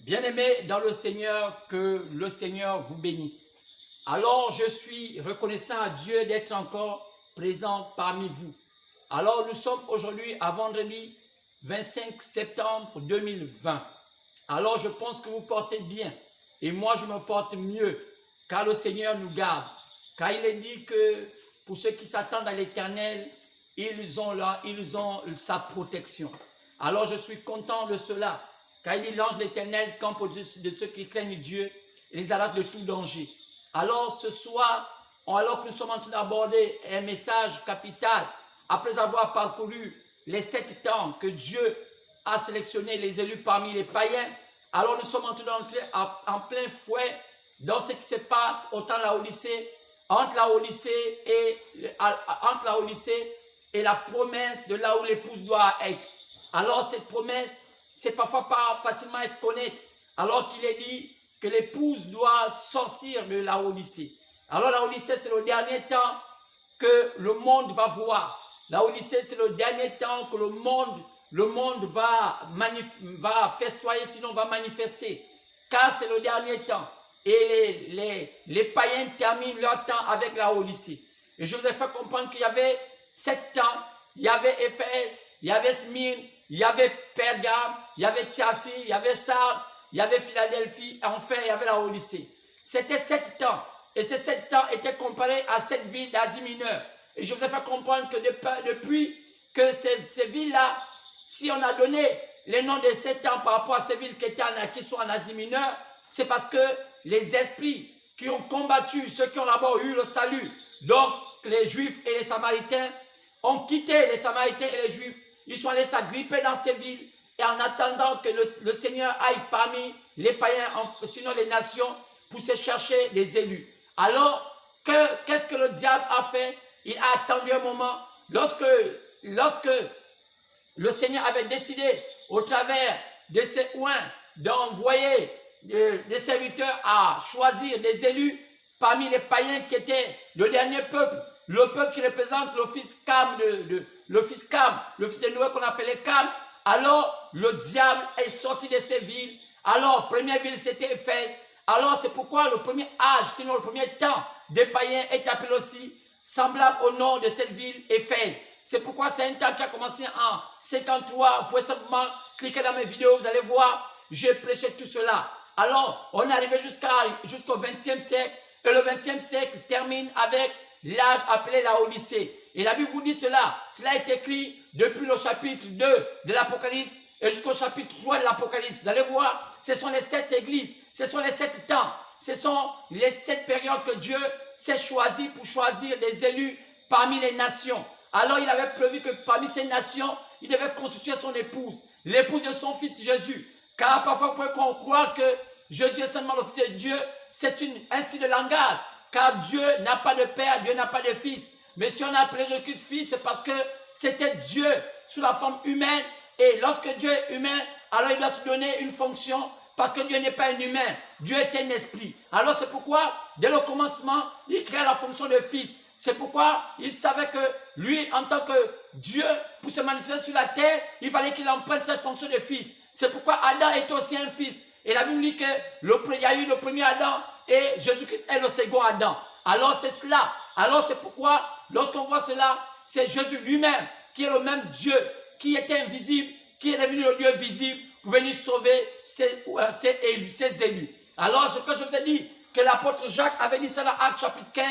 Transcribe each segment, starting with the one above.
Bien-aimés dans le Seigneur, que le Seigneur vous bénisse. Alors, je suis reconnaissant à Dieu d'être encore présent parmi vous. Alors, nous sommes aujourd'hui à vendredi 25 septembre 2020. Alors, je pense que vous portez bien. Et moi, je me porte mieux, car le Seigneur nous garde. Car il est dit que pour ceux qui s'attendent à l'Éternel, ils ont sa protection. Alors, je suis content de cela. Car il dit, l'ange de l'Éternel campe au-dessus de ceux qui craignent Dieu et les arrache de tout danger. Alors ce soir, alors que nous sommes en train d'aborder un message capital, après avoir parcouru les 7 temps que Dieu a sélectionné les élus parmi les païens, alors nous sommes en train d'entrer en plein fouet dans ce qui se passe au temps de la Odyssée, entre la Odyssée et la promesse de là où l'épouse doit être. Alors cette promesse, c'est parfois pas facilement à connaître, alors qu'il est dit que l'épouse doit sortir de la Odyssée. Alors la Odyssée, c'est le dernier temps que le monde va voir. La Odyssée, c'est le dernier temps que le monde va festoyer, sinon va manifester. Car c'est le dernier temps. Et les païens terminent leur temps avec la Odyssée. Et je vous ai fait comprendre qu'il y avait 7 temps. Il y avait Éphèse, il y avait Smyrne, il y avait Pergame, il y avait Thyatire, il y avait Sardes, il y avait Philadelphie, et enfin il y avait la Odyssée. C'était 7 temps. Et ces 7 temps étaient comparés à 7 villes d'Asie mineure. Et je vous ai fait comprendre que depuis que ces villes-là, si on a donné les noms de 7 temps par rapport à ces villes qui sont en Asie mineure, c'est parce que les esprits qui ont combattu, ceux qui ont d'abord eu le salut, donc les Juifs et les Samaritains, ont quitté les Samaritains et les Juifs. Ils sont allés s'agripper dans ces villes et en attendant que le Seigneur aille parmi les païens, sinon les nations, pour se chercher des élus. Alors, qu'est-ce que le diable a fait? Il a attendu un moment. Lorsque le Seigneur avait décidé, au travers de ses oins, d'envoyer des serviteurs à choisir des élus parmi les païens qui étaient le dernier peuple, le peuple qui représente le fils Cam, le fils de Noé qu'on appelait Cam. Alors le diable est sorti de ces villes. Alors première ville c'était Éphèse. Alors c'est pourquoi le premier âge, sinon le premier temps des païens est appelé aussi semblable au nom de cette ville Éphèse. C'est pourquoi c'est un temps qui a commencé en 53. Vous pouvez simplement cliquer dans mes vidéos, vous allez voir, j'ai prêché tout cela. Alors on est arrivé jusqu'au 20e siècle. Et le 20e siècle termine avec l'âge appelé la Odyssée. Et la Bible vous dit cela. Cela est écrit depuis le chapitre 2 de l'Apocalypse et jusqu'au chapitre 3 de l'Apocalypse. Vous allez voir, ce sont les 7 églises, ce sont les 7 temps, ce sont les 7 périodes que Dieu s'est choisi pour choisir des élus parmi les nations. Alors il avait prévu que parmi ces nations, il devait constituer son épouse, l'épouse de son fils Jésus. Car parfois vous pouvez croire que Jésus est seulement le fils de Dieu. C'est un style de langage, car Dieu n'a pas de père, Dieu n'a pas de fils. Mais si on a appelé Jésus fils, c'est parce que c'était Dieu sous la forme humaine. Et lorsque Dieu est humain, alors il doit se donner une fonction, parce que Dieu n'est pas un humain, Dieu est un esprit. Alors c'est pourquoi, dès le commencement, il crée la fonction de fils. C'est pourquoi il savait que lui, en tant que Dieu, pour se manifester sur la terre, il fallait qu'il emprunte cette fonction de fils. C'est pourquoi Adam est aussi un fils. Et la Bible dit qu'il y a eu le premier Adam et Jésus-Christ est le second Adam. Alors c'est cela. Alors c'est pourquoi, lorsqu'on voit cela, c'est Jésus lui-même qui est le même Dieu, qui était invisible, qui est devenu le Dieu visible pour venir sauver ses élus. Alors ce que je te dis, que l'apôtre Jacques avait dit ça dans Actes chapitre 15,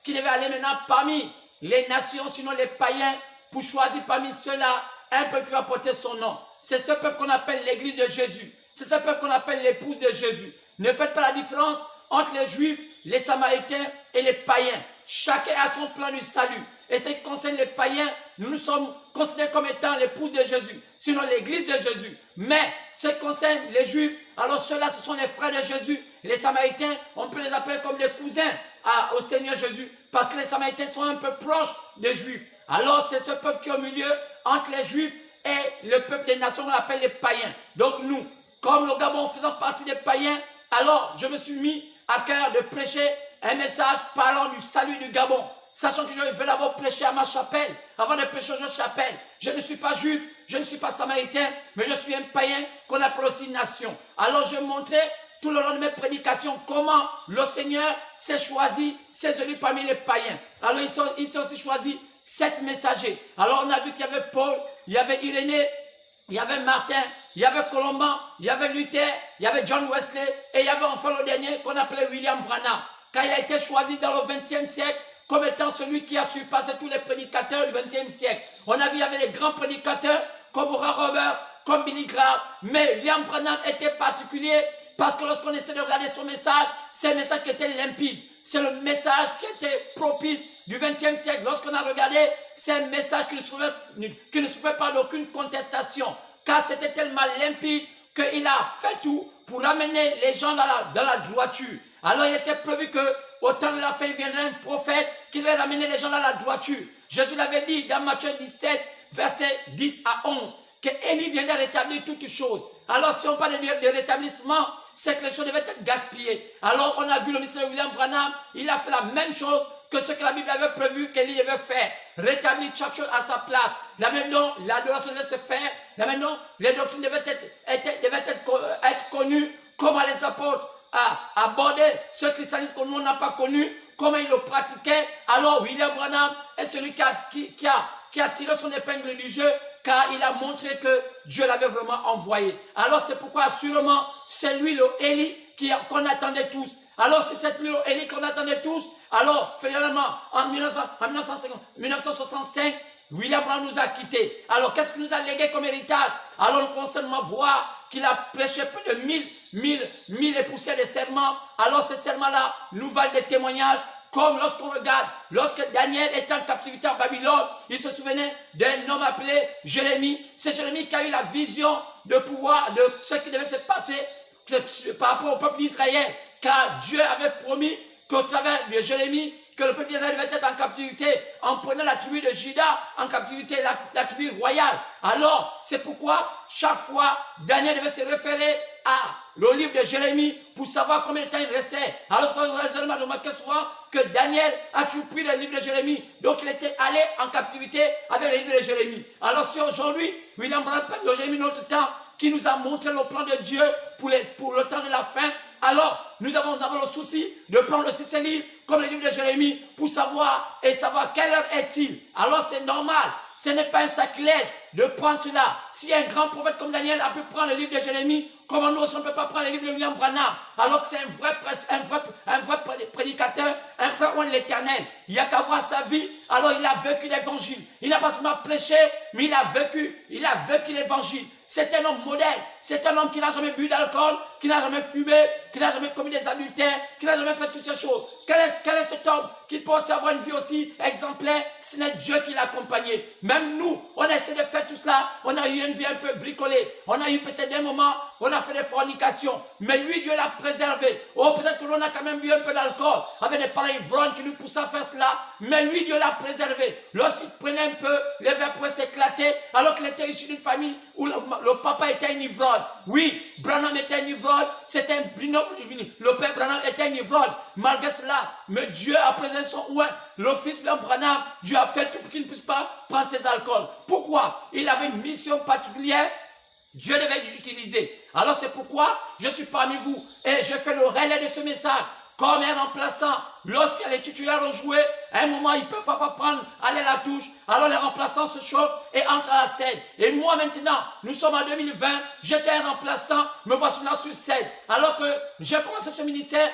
qu'il devait aller maintenant parmi les nations, sinon les païens, pour choisir parmi ceux-là un peuple qui va porter son nom. C'est ce peuple qu'on appelle l'église de Jésus. C'est ce peuple qu'on appelle l'épouse de Jésus. Ne faites pas la différence entre les Juifs, les Samaritains et les païens. Chacun a son plan du salut. Et ce qui concerne les païens, nous sommes considérés comme étant l'épouse de Jésus, sinon l'église de Jésus. Mais ce qui concerne les Juifs, alors ceux-là, ce sont les frères de Jésus. Les Samaritains, on peut les appeler comme des cousins au Seigneur Jésus, parce que les Samaritains sont un peu proches des Juifs. Alors c'est ce peuple qui est au milieu entre les Juifs et le peuple des nations qu'on appelle les païens. Donc nous, comme le Gabon faisant partie des païens, alors je me suis mis à cœur de prêcher un message parlant du salut du Gabon. sachant que je vais d'abord prêcher à ma chapelle, avant de prêcher aux autres chapelles. Je ne suis pas juif, je ne suis pas samaritain, mais je suis un païen qu'on appelle aussi nation. Alors je montrais tout le long de mes prédications comment le Seigneur s'est choisi ses élus parmi les païens. Alors il s'est aussi choisi 7 messagers. Alors on a vu qu'il y avait Paul, il y avait Irénée, il y avait Martin, il y avait Colomban, il y avait Luther, il y avait John Wesley et il y avait enfin le dernier qu'on appelait William Branham. Quand il a été choisi dans le 20e siècle comme étant celui qui a surpassé tous les prédicateurs du 20e siècle. On a vu qu'il y avait des grands prédicateurs comme Oral Roberts, comme Billy Graham, mais William Branham était particulier parce que lorsqu'on essaie de regarder son message, c'est un message qui était limpide. C'est le message qui était propice du 20e siècle. Lorsqu'on a regardé, c'est un message qui ne souffrait pas d'aucune contestation. Car c'était tellement limpide qu'il a fait tout pour amener les gens dans la droiture. Alors il était prévu qu'au temps de la fin, il viendrait un prophète qui devait ramener les gens dans la droiture. Jésus l'avait dit dans Matthieu 17, versets 10 à 11, que Élie viendrait rétablir toutes choses. Alors si on parle de rétablissement, c'est que les choses devaient être gaspillées. Alors on a vu le ministère de William Branham, il a fait la même chose que ce que la Bible avait prévu qu'Élie devait faire. Rétablir chaque chose à sa place. Là maintenant, l'adoration devait se faire. Là maintenant, les doctrines devaient être connues. Comment les apôtres abordaient ce christianisme que nous n'a pas connu, comment ils le pratiquaient. Alors William Branham est celui qui a tiré son épingle du jeu, car il a montré que Dieu l'avait vraiment envoyé. Alors c'est pourquoi sûrement c'est lui le Élie qu'on attendait tous. Alors si c'est lui le Élie qu'on attendait tous, alors finalement en 1965, William Branham nous a quittés. Alors qu'est-ce qu'il nous a légué comme héritage? Alors nous pouvons seulement voir qu'il a prêché plus de 1000 et poussières de serments. Alors ces serments-là nous valent des témoignages. Comme lorsqu'on regarde, lorsque Daniel était en captivité en Babylone, il se souvenait d'un homme appelé Jérémie. C'est Jérémie qui a eu la vision de pouvoir, de ce qui devait se passer par rapport au peuple d'Israël. Car Dieu avait promis qu'au travers de Jérémie, que le peuple d'Israël devait être en captivité, en prenant la tribu de Juda en captivité, la tribu royale. Alors, c'est pourquoi chaque fois, Daniel devait se référer le livre de Jérémie pour savoir combien de temps il restait. Alors, ce qu'on a remarqué souvent que Daniel a toujours pris le livre de Jérémie. Donc, il était allé en captivité avec le livre de Jérémie. Alors, si aujourd'hui, William Branham parle de Jérémie notre temps, qui nous a montré le plan de Dieu pour le temps de la fin, alors nous avons le souci de prendre aussi ces livres comme le livre de Jérémie pour savoir quelle heure est-il. Alors c'est normal, ce n'est pas un sacrilège de prendre cela. Si un grand prophète comme Daniel a pu prendre le livre de Jérémie, comment nous aussi on ne peut pas prendre le livre de William Branham? Alors que c'est un vrai prédicateur, un vrai roi de l'éternel. Il n'y a qu'à voir sa vie. Alors il a vécu l'évangile. Il n'a pas seulement prêché, mais il a vécu l'évangile. C'est un homme modèle. C'est un homme qui n'a jamais bu d'alcool, qui n'a jamais fumé, qui n'a jamais commis des adultères, qui n'a jamais fait toutes ces choses. Quel est cet homme qui peut aussi avoir une vie aussi exemplaire? Ce n'est Dieu qui l'a accompagné. Même nous, on a essayé de faire tout cela. On a eu une vie un peu bricolée. On a eu peut-être des moments où on a fait des fornications. Mais lui, Dieu l'a préservé. Oh, peut-être que l'on a quand même bu un peu d'alcool avec des parents ivrognes qui nous poussaient à faire cela. Mais lui, Dieu l'a préservé. Lorsqu'il prenait un peu, les verres pouvaient s'éclater, alors qu'il était issu d'une famille où le papa était un ivrogne. Oui, Branham était un ivrogne. C'était un binôme. Le père Branham était un ivrogne. Malgré cela, mais Dieu a préservé son ouin. Le fils de Branham, Dieu a fait tout pour qu'il ne puisse pas prendre ses alcools. Pourquoi? Il avait une mission particulière. Dieu devait l'utiliser. Alors c'est pourquoi je suis parmi vous et je fais le relais de ce message. Comme un remplaçant, lorsque les titulaires ont joué, à un moment, ils peuvent parfois aller à la touche. Alors les remplaçants se chauffent et entrent à la scène. Et moi maintenant, nous sommes en 2020, j'étais un remplaçant, me voici là sur scène. Alors que j'ai commencé ce ministère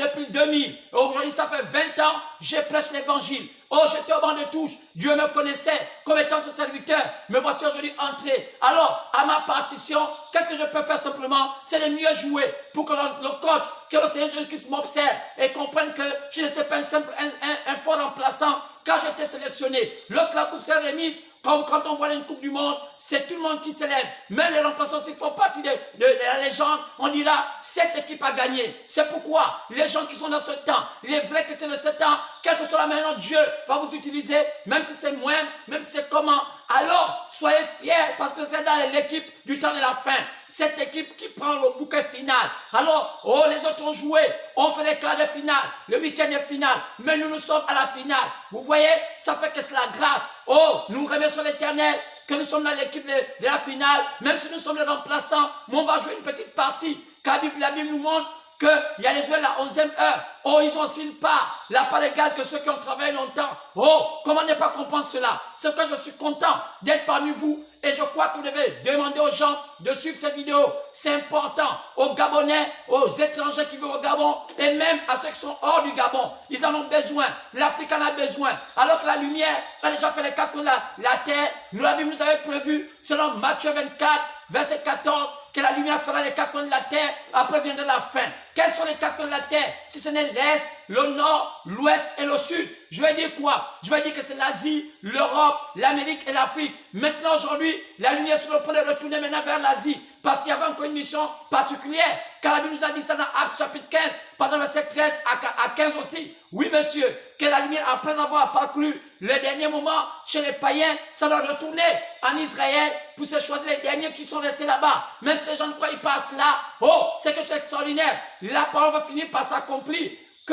depuis 2000. Aujourd'hui, ça fait 20 ans, je prêche l'évangile. Oh, j'étais au banc de touche. Dieu me connaissait comme étant ce serviteur. Me voici aujourd'hui entré. Alors, à ma partition, qu'est-ce que je peux faire simplement? C'est de mieux jouer pour que le coach, que le Seigneur Jésus-Christ m'observe et comprenne que je n'étais pas un fort remplaçant quand j'étais sélectionné. Lorsque la coupe s'est remise, comme quand on voit une coupe du monde, c'est tout le monde qui s'élève. Même les remplaçants qui font partie de la légende, on dira, cette équipe a gagné. C'est pourquoi les gens qui sont dans ce temps, les vrais chrétiens de ce temps, quelle que soit la manière dont Dieu va vous utiliser, même si c'est moins, même si c'est comment, alors soyez fiers parce que c'est dans l'équipe du temps de la fin. Cette équipe qui prend le bouquet final. Alors, oh, les autres ont joué, on fait les quarts de finale, le huitième de finale, mais nous sommes à la finale. Vous voyez, ça fait que c'est la grâce. Oh, nous remercions l'Éternel que nous sommes dans l'équipe de la finale, même si nous sommes les remplaçants, mais on va jouer une petite partie, car la Bible nous montre qu'il y a les joueurs de la 11e heure. Oh, ils ont aussi une part, la part égale que ceux qui ont travaillé longtemps. Oh, comment ne pas comprendre cela? C'est que je suis content d'être parmi vous et je crois que vous devez demander aux gens de suivre cette vidéo. C'est important aux Gabonais, aux étrangers qui vivent au Gabon et même à ceux qui sont hors du Gabon. Ils en ont besoin. L'Afrique en a besoin. Alors que la lumière a déjà fait les quatre coins de la terre. Nous, la Bible nous avait prévu, selon Matthieu 24, verset 14, que la lumière fera les quatre coins de la terre, après viendra la fin. Quels sont les quatre coins de la terre? Si ce n'est l'Est, le Nord, l'Ouest et le Sud. Je vais dire quoi? Je vais dire que c'est l'Asie, l'Europe, l'Amérique et l'Afrique. Maintenant, aujourd'hui, la lumière sur le point de retourner maintenant vers l'Asie. Parce qu'il y avait encore une mission particulière. Car la Bible nous a dit ça dans Actes chapitre 15, pendant verset 13 à 15 aussi. Oui, monsieur, que la lumière, après avoir parcouru le dernier moment chez les païens, ça doit retourner en Israël pour se choisir les derniers qui sont restés là-bas. Même si les gens ne croient pas cela, oh, c'est que c'est extraordinaire. La parole va finir par s'accomplir. Que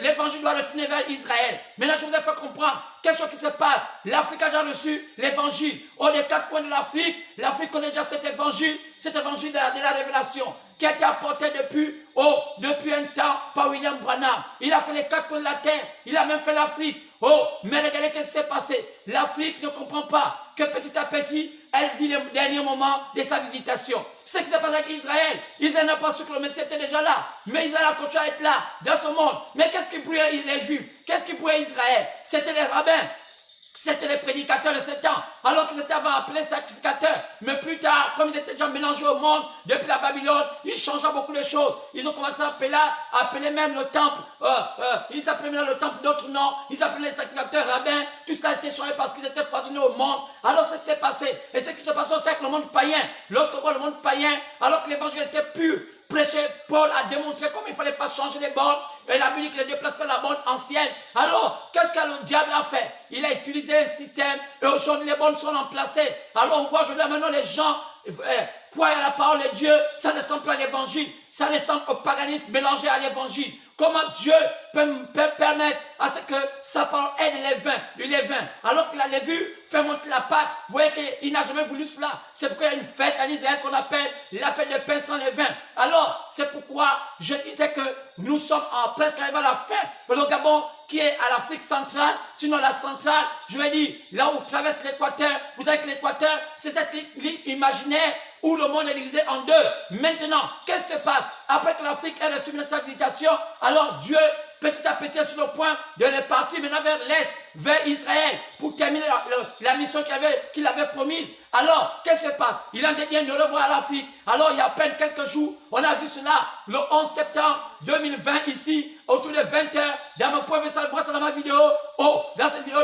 l'évangile doit retourner vers Israël. Maintenant, je vous ai fait comprendre quelque chose qui se passe. L'Afrique a déjà reçu l'évangile. Au des quatre coins de l'Afrique connaît déjà cet évangile de la révélation, qui a été apporté depuis un temps par William Branham. Il a fait les quatre coins de la terre. Il a même fait l'Afrique. Oh, mais regardez ce qui s'est passé. L'Afrique ne comprend pas que petit à petit, elle vit les derniers moments de sa visitation. Ce qui s'est passé avec Israël. Israël n'a pas su que le Messie était déjà là. Mais Israël a continué à être là, dans ce monde. Mais qu'est-ce qui brûlait les Juifs? Qu'est-ce qui brûlait Israël? C'était les rabbins. C'était les prédicateurs de ce temps, alors qu'ils étaient avant appelés sacrificateurs. Mais plus tard, comme ils étaient déjà mélangés au monde, depuis la Babylone, ils changeaient beaucoup de choses. Ils ont commencé à appeler même le temple, ils appelaient même le temple d'autres noms, ils appelaient les sacrificateurs rabbins. Tout cela a été changé parce qu'ils étaient foisonnés au monde. Alors ce qui s'est passé, et ce qui se passe aussi avec le monde païen, lorsqu'on voit le monde païen, alors que l'évangile était pur, prêché, Paul a démontré comment il ne fallait pas changer les bornes. Et la Bible ne déplace pas la borne ancienne. Alors, qu'est-ce que le diable a fait? Il a utilisé un système et aujourd'hui les bornes sont remplacées. Alors on voit aujourd'hui maintenant les gens croient à la parole de Dieu. Ça ne ressemble pas à l'évangile. Ça ressemble au paganisme mélangé à l'évangile. Comment Dieu peut permettre à ce que sa parole aide les levain, alors qu'il a les vues, fait monter la pâte. Vous voyez qu'il n'a jamais voulu cela. C'est pourquoi il y a une fête en Israël qu'on appelle la fête de pain sans levain. Alors, c'est pourquoi je disais que nous sommes presque arrivés à la fin. Le Gabon qui est à l'Afrique centrale, sinon la centrale, je vais dire, là où traverse l'équateur, vous savez que l'équateur, c'est cette ligne imaginaire où le monde est divisé en deux. Maintenant, qu'est-ce qui se passe? Après que l'Afrique ait reçu une sacrification, alors Dieu, petit à petit, est sur le point de repartir maintenant vers l'Est, vers Israël, pour terminer la mission qu'il avait promise. Alors, qu'est-ce qui se passe? Il en devient de revoir l'Afrique. Alors, il y a à peine quelques jours, on a vu cela, le 11 septembre 2020, ici, autour de 20h, dans mon point, vous voir ça dans ma vidéo, dans cette vidéo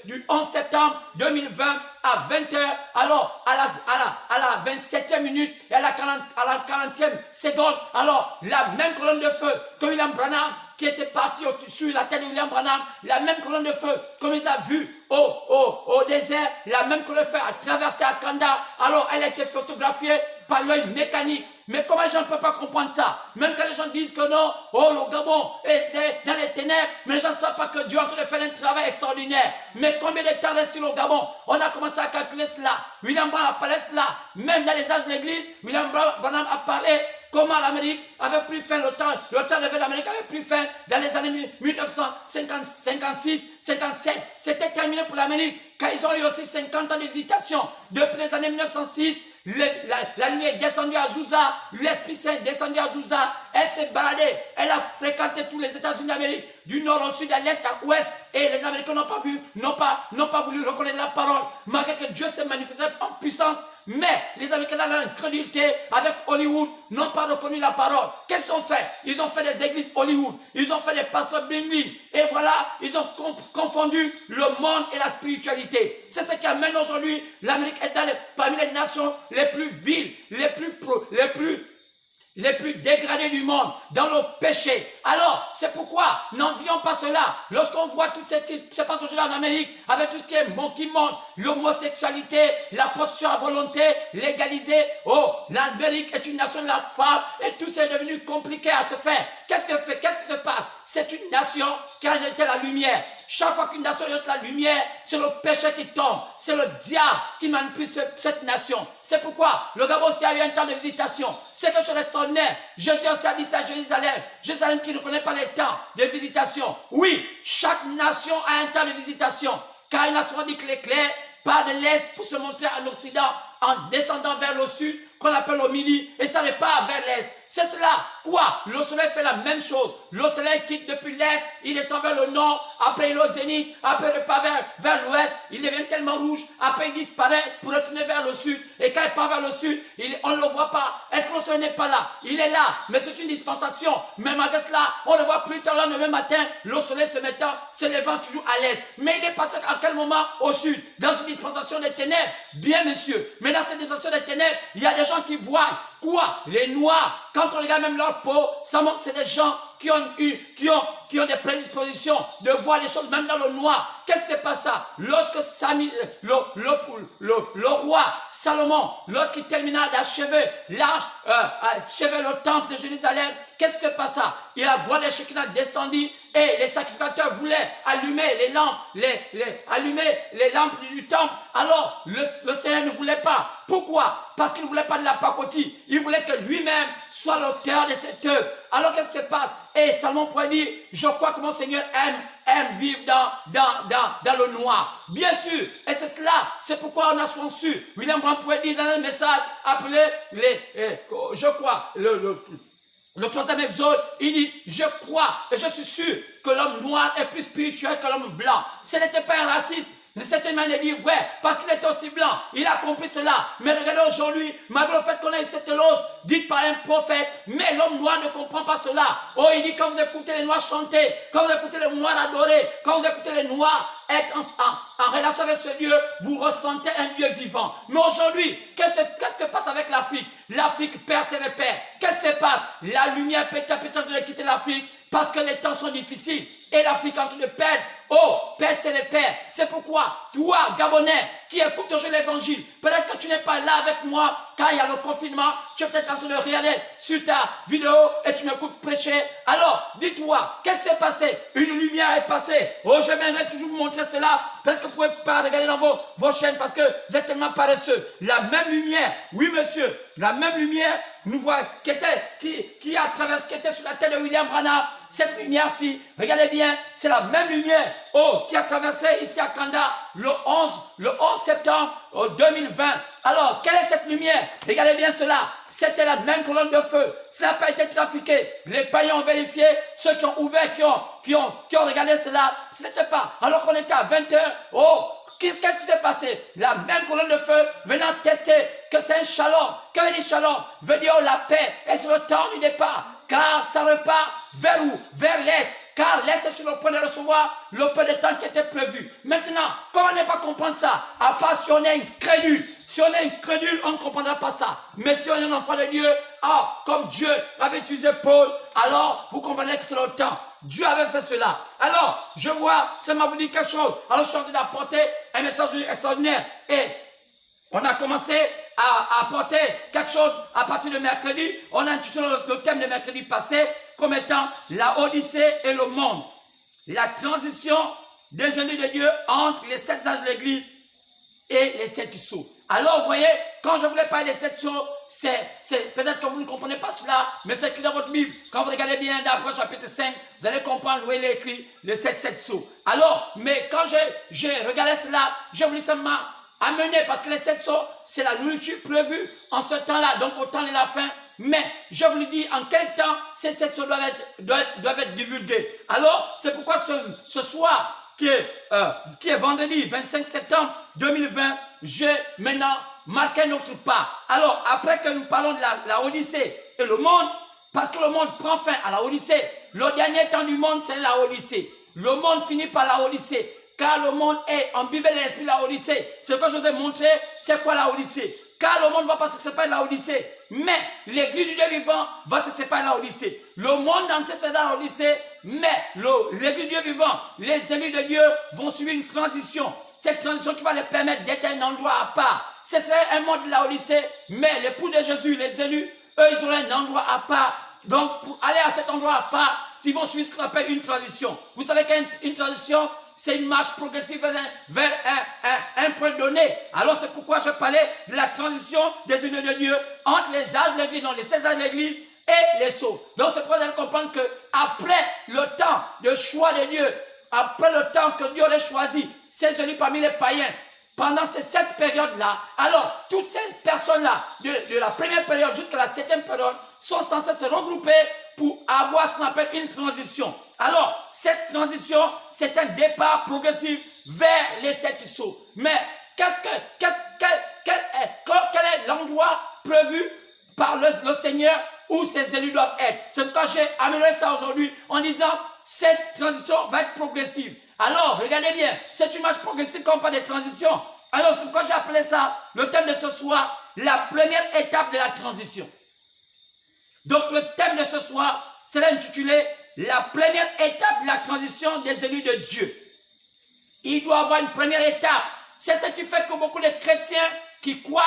du 11 septembre 2020, à 20h, alors, à la 27e minute, et à la 40e seconde, alors, la même colonne de feu que William Branham, qui était parti sur la tête de William Branham, la même colonne de feu, comme ils ont vu au désert, la même colonne de feu a traversé Akanda, alors elle a été photographiée par l'œil mécanique. Mais comment les gens ne peuvent pas comprendre ça? Même quand les gens disent que non, le Gabon est dans les ténèbres, mais les gens ne savent pas que Dieu est en train de faire un travail extraordinaire. Mais combien de temps reste-t-il au Gabon? On a commencé à calculer cela. William Branham a parlé cela. Même dans les âges de l'Église, William Branham a parlé comment l'Amérique avait pris fin, le temps de l'Amérique avait pris fin dans les années 1956, 57. C'était terminé pour l'Amérique, car ils ont eu aussi 50 ans de visitation. Depuis les années 1906, la lumière est descendue à Azusa, l'Esprit Saint est descendu à Azusa, elle s'est baladée, elle a fréquenté tous les États-Unis d'Amérique, du nord au sud, à l'est, à l'ouest, et les Américains n'ont pas voulu reconnaître la parole, malgré que Dieu s'est manifesté en puissance. Mais les Américains, dans leur incrédulité avec Hollywood, n'ont pas reconnu la parole. Qu'est-ce qu'ils ont fait? Ils ont fait des églises Hollywood. Ils ont fait des pasteurs bling-bling. Et voilà, ils ont confondu le monde et la spiritualité. C'est ce qui amène aujourd'hui l'Amérique est parmi les nations les plus viles, les plus les plus dégradés du monde, dans le péché. Alors, c'est pourquoi n'envions pas cela. Lorsqu'on voit tout ce qui se passe aujourd'hui en Amérique, avec tout ce qui monte, l'homosexualité, la prostitution à volonté, légalisée. Oh, l'Amérique est une nation de la femme et tout c'est devenu compliqué à se faire. Qu'est-ce qui se passe? C'est une nation qui a rejeté la lumière. Chaque fois qu'une nation rejette la lumière, c'est le péché qui tombe. C'est le diable qui manipule cette nation. C'est pourquoi le Gabon aussi a eu un temps de visitation. C'est quelque chose d'extraordinaire. Jésus aussi a dit ça à Jérusalem. Jérusalem qui ne connaît pas les temps de visitation. Oui, chaque nation a un temps de visitation. Car une nation dit que l'éclair part de l'est pour se montrer en Occident, en descendant vers le sud, qu'on appelle au midi, et ça n'est pas vers l'est. C'est cela. Quoi? Le soleil fait la même chose. Le soleil quitte depuis l'est, il descend vers le nord, après il est au zénith, après il repart vers l'ouest, il devient tellement rouge, après il disparaît pour retourner vers le sud. Et quand il part vers le sud, on ne le voit pas. Est-ce que le soleil n'est pas là? Il est là, mais c'est une dispensation. Mais malgré cela, on le voit plus tard le même matin, le soleil se levant toujours à l'est. Mais il est passé à quel moment? Au sud, dans une dispensation des ténèbres. Bien, messieurs. Mais dans cette dispensation des ténèbres, il y a des gens qui voient quoi? Les noirs. Quand on regarde même leur peau, ça montre que c'est des gens qui ont des prédispositions de voir les choses même dans le noir. Qu'est-ce qui se passe? Lorsque le roi Salomon, lorsqu'il termina d'achever le temple de Jérusalem, qu'est-ce que passa? Il a bois de Shekinah descendu et les sacrificateurs voulaient allumer les lampes du temple. Alors le Seigneur ne voulait pas. Pourquoi? Parce qu'il ne voulait pas de la pacotille. Il voulait que lui-même soit l'auteur de cette œuvre. Alors qu'est-ce qui se passe? Et Salomon pourrait dire, je crois que mon Seigneur aime vivre dans le noir. Bien sûr, et c'est cela, c'est pourquoi on a souvent su. William Branham pourrait dire dans un message appelé le troisième exode, il dit, je crois et je suis sûr que l'homme noir est plus spirituel que l'homme blanc. Ce n'était pas un raciste. De cette manière de dire vrai, parce qu'il était aussi blanc, il a compris cela. Mais regardez aujourd'hui, malgré le fait qu'on ait cette éloge dite par un prophète, mais l'homme noir ne comprend pas cela. Oh, il dit quand vous écoutez les noirs chanter, quand vous écoutez les noirs adorer, quand vous écoutez les noirs être en relation avec ce Dieu, vous ressentez un Dieu vivant. Mais aujourd'hui, qu'est-ce que passe avec l'Afrique? L'Afrique perd ses repères. Qu'est-ce qui se passe? La lumière peut-être en train de quitter l'Afrique parce que les temps sont difficiles. Et l'Afrique est en train de perdre. Oh, perdre ses repères. C'est pourquoi, toi, Gabonais, qui écoutes aujourd'hui l'évangile, peut-être que tu n'es pas là avec moi quand il y a le confinement, tu es peut-être en train de regarder sur ta vidéo et tu m'écoutes prêcher. Alors, dis-toi, qu'est-ce qui s'est passé? Une lumière est passée. Oh, j'aimerais toujours vous montrer cela. Peut-être que vous ne pouvez pas regarder dans vos chaînes parce que vous êtes tellement paresseux. La même lumière, oui monsieur, la même lumière, nous voit, qui était sur la tête de William Branham. Cette lumière-ci, regardez bien, c'est la même lumière qui a traversé ici à Kanda le 11 septembre 2020. Alors, quelle est cette lumière? Regardez bien cela. C'était la même colonne de feu. Ça n'a pas été trafiqué. Les païens ont vérifié. Ceux qui ont ouvert, qui ont regardé cela, ce n'était pas. Alors qu'on était à 20h, qu'est-ce qui s'est passé? La même colonne de feu venant tester que c'est un shalom. Quand il dit shalom, veut dire la paix. Et c'est le temps du départ. Car ça repart vers où? Vers l'est. Car l'est est sur le point de recevoir le peu de temps qui était prévu. Maintenant, comment ne pas comprendre ça? À part si on est incrédule. Si on est incrédule, on ne comprendra pas ça. Mais si on est un enfant de Dieu, comme Dieu avait utilisé Paul, alors vous comprenez que c'est le temps. Dieu avait fait cela. Alors, je vois, ça m'a vous dit quelque chose. Alors, je suis en train d'apporter un message extraordinaire. Et on a commencé à apporter quelque chose à partir de mercredi. On a intitulé le thème de mercredi passé comme étant la Odyssée et le monde. La transition des ennemis de Dieu entre les 7 âges de l'Église et les 7 sceaux. Alors, vous voyez, quand je voulais parler des 7 sceaux, c'est peut-être que vous ne comprenez pas cela, mais c'est écrit dans votre Bible. Quand vous regardez bien dans Apôtres chapitre 5, vous allez comprendre où il est écrit les 7 sceaux. Alors, mais quand j'ai regardé cela, j'ai voulu seulement amener, parce que les 7 sceaux, c'est la nourriture prévue en ce temps-là, donc au temps de la fin. Mais je vous le dis, en quel temps ces 7 sceaux doivent être divulgués. Alors, c'est pourquoi ce soir, qui est vendredi 25 septembre 2020, j'ai maintenant marqué notre pas. Alors, après que nous parlons de la Odyssée et le monde, parce que le monde prend fin à la Odyssée, le dernier temps du monde, c'est la Odyssée. Le monde finit par la Odyssée. Car le monde est, en Bible et l'esprit, la Odyssée. Ce que je vous ai montré, c'est quoi la Odyssée? Car le monde va passer, c'est pas la Odyssée. mais l'église du Dieu vivant va se séparer là au lycée. Le monde entier sera au lycée, mais l'église du Dieu vivant, les élus de Dieu vont suivre une transition. Cette transition qui va les permettre d'être un endroit à part. Ce serait un monde là au lycée, mais l'époux de Jésus, les élus, eux, ils auront un endroit à part. Donc, pour aller à cet endroit à part, ils vont suivre ce qu'on appelle une transition. Vous savez qu'une transition, c'est une marche progressive vers un point donné. Alors, c'est pourquoi je parlais de la transition des élus de Dieu entre les âges de l'église, non, les 16 âges de l'église et les sceaux. Donc, c'est pourquoi vous allez comprendre qu'après le temps de choix de Dieu, après le temps que Dieu aurait choisi, ces élus parmi les païens, pendant cette période-là, alors toutes ces personnes-là, de la première période jusqu'à la 7e période, sont censées se regrouper pour avoir ce qu'on appelle une transition. Alors, cette transition, c'est un départ progressif vers les 7 sceaux. Mais quel est l'endroit prévu par le Seigneur où ces élus doivent être? C'est pourquoi j'ai amélioré ça aujourd'hui en disant cette transition va être progressive. Alors, regardez bien, c'est une marche progressive comme pas de transition. Alors, c'est pourquoi j'ai appelé ça, le thème de ce soir, la première étape de la transition. Donc, le thème de ce soir, c'est intitulé la première étape de la transition des élus de Dieu. Il doit y avoir une première étape. C'est ce qui fait que beaucoup de chrétiens qui croient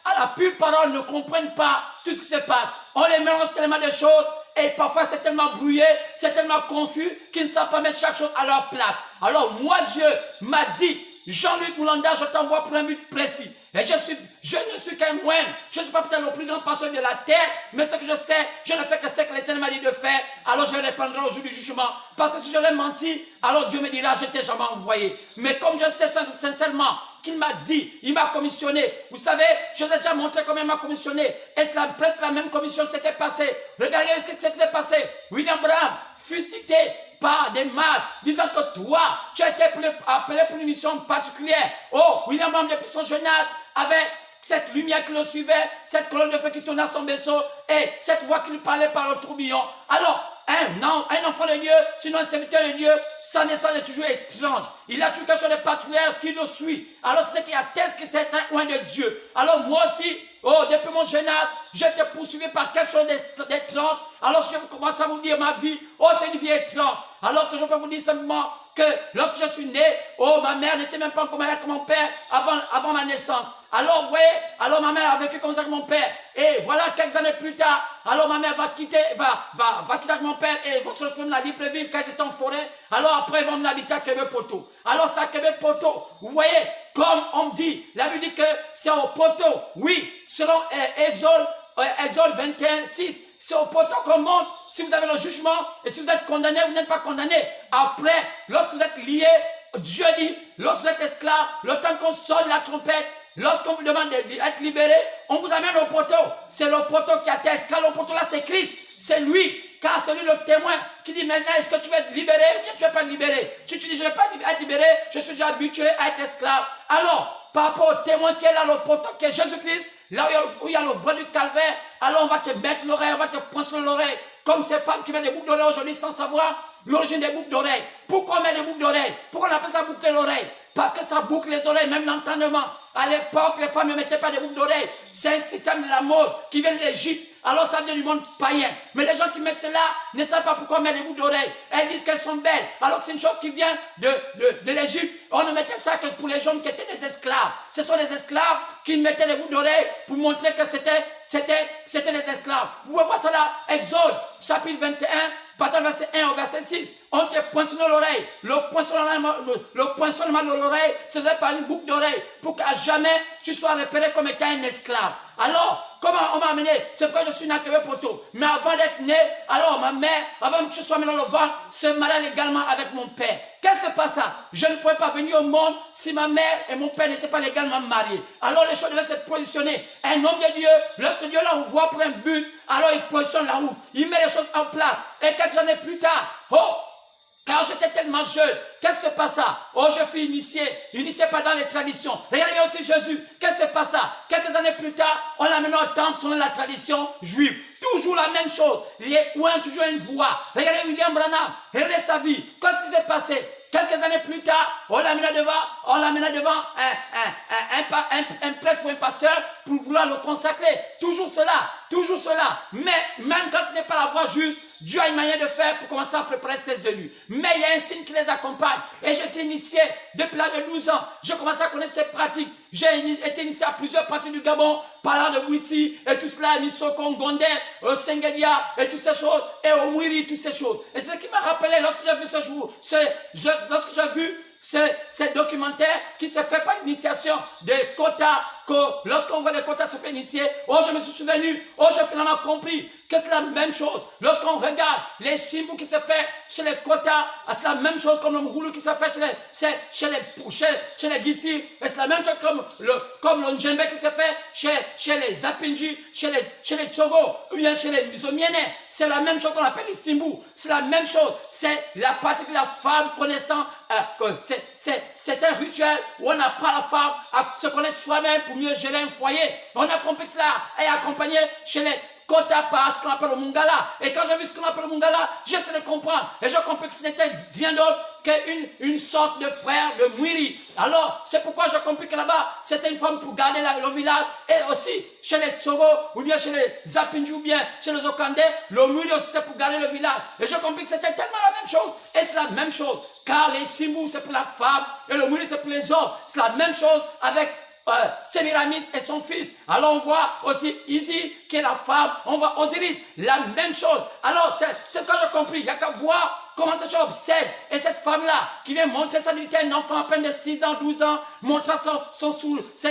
à la pure parole ne comprennent pas tout ce qui se passe. On les mélange tellement de choses et parfois c'est tellement brouillé, c'est tellement confus qu'ils ne savent pas mettre chaque chose à leur place. Alors moi, Dieu m'a dit, Jean-Luc Moulanda, je t'envoie pour un but précis. Et je ne suis qu'un moine. Je ne suis pas peut-être le plus grand pasteur de la terre, mais ce que je sais, je ne fais que ce que l'Éternel m'a dit de faire. Alors je répondrai au jour du jugement. Parce que si j'aurais menti, alors Dieu me dira, je t'ai jamais envoyé. Mais comme je sais sincèrement qu'il m'a dit, il m'a commissionné. Vous savez, je vous ai déjà montré comment il m'a commissionné. Et c'est presque la même commission qui s'était passée. Regardez ce qui s'était passé. William Branham fut cité par des mages, disant que toi, tu as été appelé pour une mission particulière. Oh, William Branham, depuis son jeune âge, avait cette lumière qui le suivait, cette colonne de feu qui tournait à son berceau, et cette voix qui lui parlait par le tourbillon. Alors, un enfant de Dieu, sinon un serviteur de Dieu, sa naissance est toujours étrange. Il a toujours quelque chose de particulier qui le suit. Alors, c'est ce qui atteste que c'est un oint de Dieu. Alors, moi aussi, depuis mon jeune âge, j'étais poursuivi par quelque chose d'étrange. Alors, si je commence à vous dire ma vie, c'est une vie étrange. Alors que je peux vous dire simplement que lorsque je suis né, ma mère n'était même pas encore mariée avec mon père avant ma naissance. Alors, vous voyez, alors ma mère a vécu comme ça avec mon père. Et voilà, quelques années plus tard, alors ma mère va quitter avec mon père et vont se retrouver dans la Libreville quand ils étaient en forêt. Alors après, ils vont venir habiter à Québec-Poteau. Alors, c'est à Québec-Poteau. Vous voyez, comme on me dit, la Bible dit que c'est au poteau. Oui, selon Exode 21, 6, c'est au poteau qu'on monte. Si vous avez le jugement et si vous êtes condamné, vous n'êtes pas condamné. Après, lorsque vous êtes lié, Dieu dit, lorsque vous êtes esclave, le temps qu'on sonne la trompette, lorsqu'on vous demande d'être libéré, on vous amène au poteau. C'est le poteau qui atteste. Car le poteau là, c'est Christ. C'est lui. Car c'est lui le témoin qui dit maintenant, est-ce que tu veux être libéré ou bien tu ne veux pas être libéré? Si tu dis je ne veux pas être libéré, je suis déjà habitué à être esclave. Alors, par rapport au témoin qui est là, le poteau qui est Jésus-Christ, là où il y a le bras du calvaire, alors on va te mettre l'oreille, on va te poinçonner l'oreille. Comme ces femmes qui mettent des boucles d'oreilles aujourd'hui sans savoir l'origine des boucles d'oreilles. Pourquoi on met des boucles d'oreilles? Pourquoi on appelle ça boucler l'oreille? Parce que ça boucle les oreilles, même l'entendement. À l'époque, les femmes ne mettaient pas des boucles d'oreilles. C'est un système de la mode qui vient de l'Égypte. Alors ça vient du monde païen. Mais les gens qui mettent cela ne savent pas pourquoi on met des boucles d'oreilles. Elles disent qu'elles sont belles. Alors que c'est une chose qui vient de l'Égypte. On ne mettait ça que pour les gens qui étaient des esclaves. Ce sont les esclaves qui mettaient des boucles d'oreilles pour montrer que c'était des esclaves. Vous pouvez voir ça là, Exode, chapitre 21, partant verset 1 au verset 6. On te poinçonne l'oreille. Le poinçonnement de l'oreille, c'est par une boucle d'oreille pour qu'à jamais tu sois repéré comme étant un esclave. Alors, comment on m'a amené? C'est pourquoi je suis né à Québec-Poteau. Mais avant d'être né, alors ma mère, avant que je sois mis dans le ventre, se mariait légalement avec mon père. Qu'est-ce qui se passe? Je ne pouvais pas venir au monde si ma mère et mon père n'étaient pas légalement mariés. Alors les choses devaient se positionner. Un homme de Dieu, lorsque Dieu l'envoie pour un but, alors il positionne la route. Il met les choses en place. Et quelques années plus tard, quand j'étais tellement jeune, qu'est-ce qui se passa? Je fus initié pas dans les traditions. Regardez aussi Jésus, qu'est-ce qui se passa? Quelques années plus tard, on l'a amené au temple selon la tradition juive. Toujours la même chose. Les ouins, toujours une voix. Regardez William Branham, regardez sa vie. Qu'est-ce qui s'est passé? Quelques années plus tard, on l'amena devant un prêtre ou un pasteur pour vouloir le consacrer. Toujours cela. toujours cela. Mais même quand ce n'est pas la voie juste, Dieu a une manière de faire pour commencer à préparer ses élus. Mais il y a un signe qui les accompagne. Et j'ai été initié depuis l'âge de 12 ans. J'ai commencé à connaître ces pratiques. J'ai été initié à plusieurs parties du Gabon, parlant de Bouiti et tout cela, Misokon, Gondé, Sengedia et toutes ces choses, et au Mwiri, toutes ces choses. Et c'est ce qui m'a rappelé lorsque j'ai vu ce jour, lorsque j'ai vu ce documentaire qui se fait par l'initiation des quotas, que lorsqu'on voit les quotas se faire initier, oh je me suis souvenu, oh j'ai finalement compris que c'est la même chose. Lorsqu'on regarde les stimbous qui se fait chez les quotas, c'est la même chose comme le Mouroulou qui se fait chez les Gissi, et c'est la même chose comme le Ndjembe qui se fait chez les Zapinji, chez les Tsogo, ou bien chez les Misomiene. C'est la même chose qu'on appelle les stimbous. C'est la même chose. C'est la partie de la femme connaissant que c'est un rituel où on apprend la femme à se connaître soi-même pour mieux gérer un foyer. On a compris que cela est accompagné chez les quotas par ce qu'on appelle le Mungala. Et quand j'ai vu ce qu'on appelle le Mungala, j'essaie de comprendre. Et j'ai compris que ce n'était rien d'autre qu'une sorte de frère de Mwiri. Alors, c'est pourquoi j'ai compris que là-bas, c'était une femme pour garder le village. Et aussi, chez les Tsoro, ou bien chez les Zapinji, ou bien chez les Okande, le Mwiri aussi, c'est pour garder le village. Et j'ai compris que c'était tellement la même chose. Et c'est la même chose. Car les Simbou, c'est pour la femme, et le Mwiri, c'est pour les hommes. C'est la même chose avec Semiramis et son fils. Alors on voit aussi Isis qui est la femme, on voit Osiris, la même chose. Alors c'est quand j'ai compris, il n'y a qu'à voir comment cette chose obsède. Et cette femme-là qui vient montrer sa nudité à un enfant à peine de 6 ans, 12 ans, montrant ses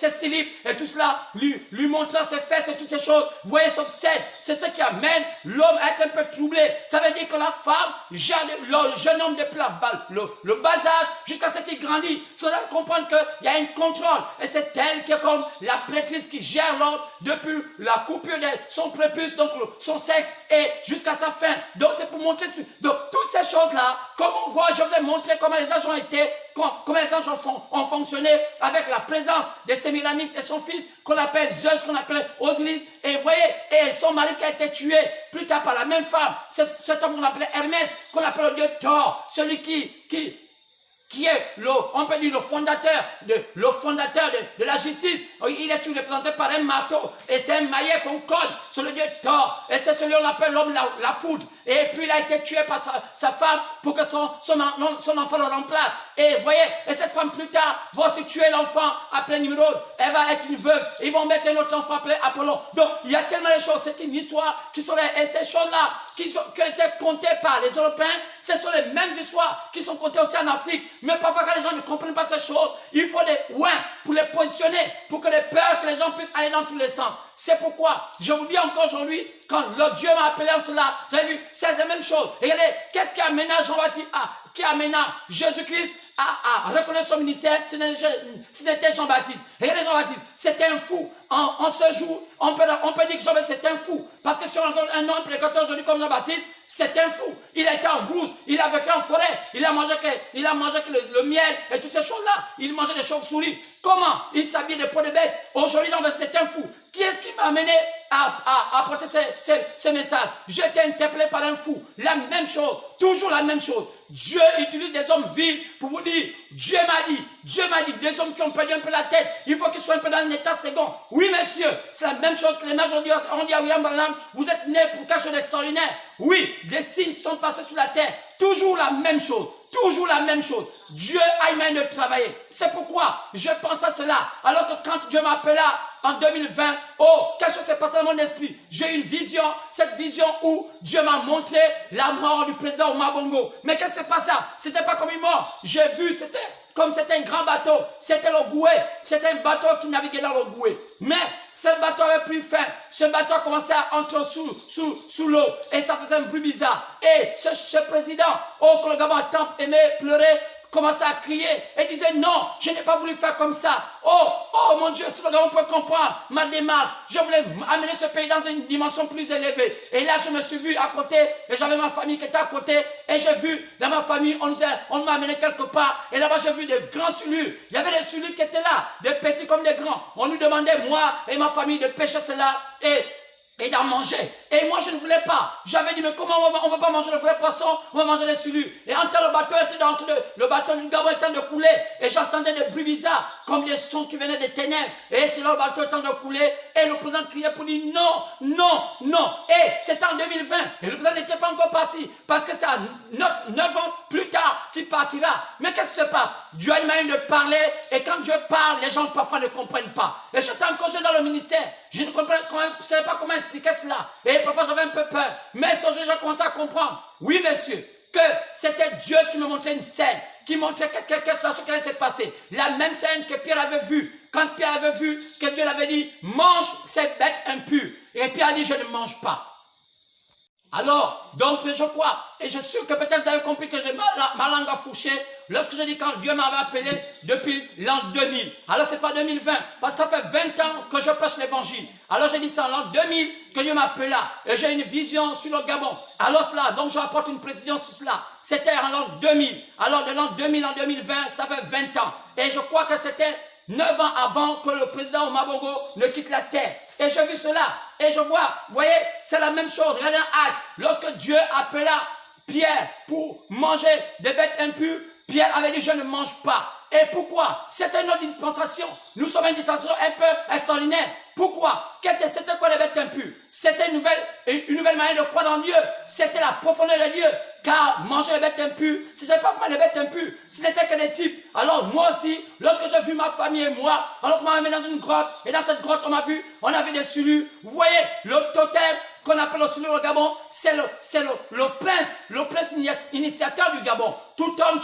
slip et tout cela, lui montrant ses fesses et toutes ces choses, vous voyez, s'obsède. C'est ce qui amène l'homme à être un peu troublé. Ça veut dire que la femme, le jeune homme depuis le bas âge jusqu'à ce qu'il grandit, ça doit comprendre qu'il y a un contrôle. Et c'est elle qui est comme la prêtrise qui gère l'homme depuis la coupure de son prépuce, donc son sexe, et jusqu'à sa fin. Donc c'est pour montrer donc, toutes ces choses-là, comme on voit, je vous ai montré comment les âges ont été, comment les âges ont fonctionné avec la présence de Semiramis et son fils, qu'on appelle Zeus, qu'on appelle Osiris. Et vous voyez, et son mari qui a été tué plus tard par la même femme, cet homme qu'on appelait Hermès, qu'on appelle le dieu Thor, celui qui est on peut dire le fondateur de la justice. Il est toujours représenté par un marteau et c'est un maillet qu'on code sur le dieu Thor, et c'est celui qu'on appelle l'homme la foudre. Et puis il a été tué par sa femme pour que son enfant le remplace. Et vous voyez, et cette femme plus tard va aussi tuer l'enfant appelé Nimrod. Elle va être une veuve. Ils vont mettre un autre enfant appelé Apollon. Donc il y a tellement de choses. C'est une histoire qui sont et ces choses-là qui étaient contées par les Européens, ce sont les mêmes histoires qui sont contées aussi en Afrique. Mais parfois quand les gens ne comprennent pas ces choses, il faut des ouins pour les positionner, pour que les gens puissent aller dans tous les sens. C'est pourquoi je vous dis encore aujourd'hui, quand le Dieu m'a appelé en cela, vous avez vu, c'est la même chose. Et regardez, qu'est-ce qui amena Jean-Baptiste, qui amena Jésus-Christ à reconnaître son ministère, ce n'était Jean-Baptiste. Regardez Jean-Baptiste, c'était un fou. En ce jour, on peut dire que Jean-Baptiste c'est un fou. Parce que si on rencontre un homme prédicateur aujourd'hui comme Jean-Baptiste, c'est un fou. Il a été en brousse, il a vécu en forêt, il a mangé que le miel et toutes ces choses-là. Il mangeait des chauves-souris. Comment? Il s'habillait de peau de bête. Aujourd'hui, Jean-Baptiste c'est un fou. Qui est-ce qui m'a amené à apporter ces messages? J'ai été interpellé par un fou. La même chose, toujours la même chose. Dieu utilise des hommes vils pour vous dire, Dieu m'a dit, des hommes qui ont perdu un peu la tête, il faut qu'ils soient un peu dans un état second. Oui, monsieur, c'est la même chose que les mages ont dit à William Branham, vous êtes né pour quelque chose d'extraordinaire. Oui, des signes sont passés sur la terre. Toujours la même chose. Toujours la même chose. Dieu a une manière de travailler. C'est pourquoi je pense à cela. Alors que quand Dieu m'appela en 2020, quelque chose s'est passé dans mon esprit. J'ai eu une vision, cette vision où Dieu m'a montré la mort du président Omar Bongo. Mais qu'est-ce qui s'est passé? C'était pas comme une mort. J'ai vu, c'était un grand bateau. C'était le Goué. C'était un bateau qui naviguait dans le Goué. Mais ce bateau avait pris fin. Ce bateau a commencé à entrer sous l'eau. Et ça faisait un bruit bizarre. Et ce président, que le Gabon a tant aimé pleurer, commençait à crier et disait non, je n'ai pas voulu faire comme ça. Oh mon Dieu, si le Gabon peut comprendre ma démarche, je voulais amener ce pays dans une dimension plus élevée. Et là, je me suis vu à côté et j'avais ma famille qui était à côté. Et j'ai vu dans ma famille, on m'a amené quelque part. Et là-bas, j'ai vu des grands sulus. Il y avait des sulus qui étaient là, des petits comme des grands. On nous demandait, moi et ma famille, de pêcher cela. Et et d'en manger. Et moi, je ne voulais pas. J'avais dit, mais comment on va pas manger le vrai poisson, on va manger les sulus. Et en temps, le bateau était le bateau du Gabon était en train de couler. Et j'entendais des bruits bizarres, comme les sons qui venaient des ténèbres. Et c'est là le bateau était en train de couler. Et le président criait pour dire non, non, non. Et c'était en 2020. Et le président n'était pas encore parti. Parce que c'est à 9 ans plus tard qu'il partira. Mais qu'est-ce qui se passe? Dieu a une manière de parler. Et quand Dieu parle, les gens parfois ne comprennent pas. Et j'étais en congé dans le ministère. Je ne savais pas comment expliquer cela. Et parfois j'avais un peu peur. Mais ce jour, j'ai commencé à comprendre. Oui, monsieur, que c'était Dieu qui me montrait une scène, qui montrait quelque chose qui allait se passer. La même scène que Pierre avait vue. Quand Pierre avait vu que Dieu l'avait dit, mange ces bêtes impures. Et Pierre a dit, je ne mange pas. Alors, donc, je crois, et je suis sûr que peut-être vous avez compris que j'ai ma langue a fourché lorsque je dis quand Dieu m'avait appelé depuis l'an 2000. Alors, ce n'est pas 2020, parce que ça fait 20 ans que je prêche l'évangile. Alors, j'ai dit c'est en l'an 2000 que Dieu m'appela et j'ai une vision sur le Gabon. Alors, cela, donc, je rapporte une précision sur cela. C'était en l'an 2000. Alors, de l'an 2000 en 2020, ça fait 20 ans. Et je crois que c'était 9 ans avant que le président Omabongo ne quitte la terre. Et j'ai vu cela. Et je vois, vous voyez, c'est la même chose. Regardez un acte. Lorsque Dieu appela Pierre pour manger des bêtes impures, Pierre avait dit, je ne mange pas. Et pourquoi? C'était notre dispensation. Nous sommes une dispensation un peu extraordinaire. Pourquoi? C'était quoi les bêtes impures? C'était une nouvelle manière de croire en Dieu. C'était la profondeur de Dieu. Car manger les bêtes impures, si je n'avais pas les bêtes impures, ce n'était que des types. Alors moi aussi, lorsque j'ai vu ma famille et moi, alors qu'on m'a amené dans une grotte, et dans cette grotte on a vu des sulus. Vous voyez, le totem qu'on appelle le sulus au Gabon, c'est le prince initiateur du Gabon. Tout homme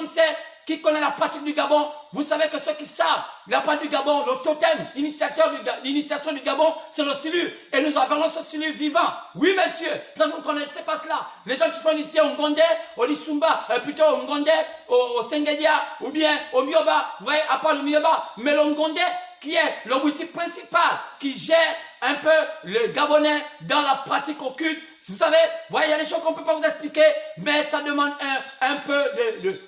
qui connaît la pratique du Gabon, vous savez que ceux qui savent la pratique du Gabon, le totem l'initiation du Gabon, c'est le sulus. Et nous avons ce sulus vivant. Oui, monsieur, vous ne connaissez pas cela. Les gens qui font ici au Ngondé, au Lissumba, plutôt au Ngondé, au Sengedia, ou bien au Myoba, vous voyez, à part le Myoba, mais le Ngondé, qui est le boutique principal, qui gère un peu le Gabonais dans la pratique occulte. Vous savez, voyez, il y a des choses qu'on ne peut pas vous expliquer, mais ça demande un peu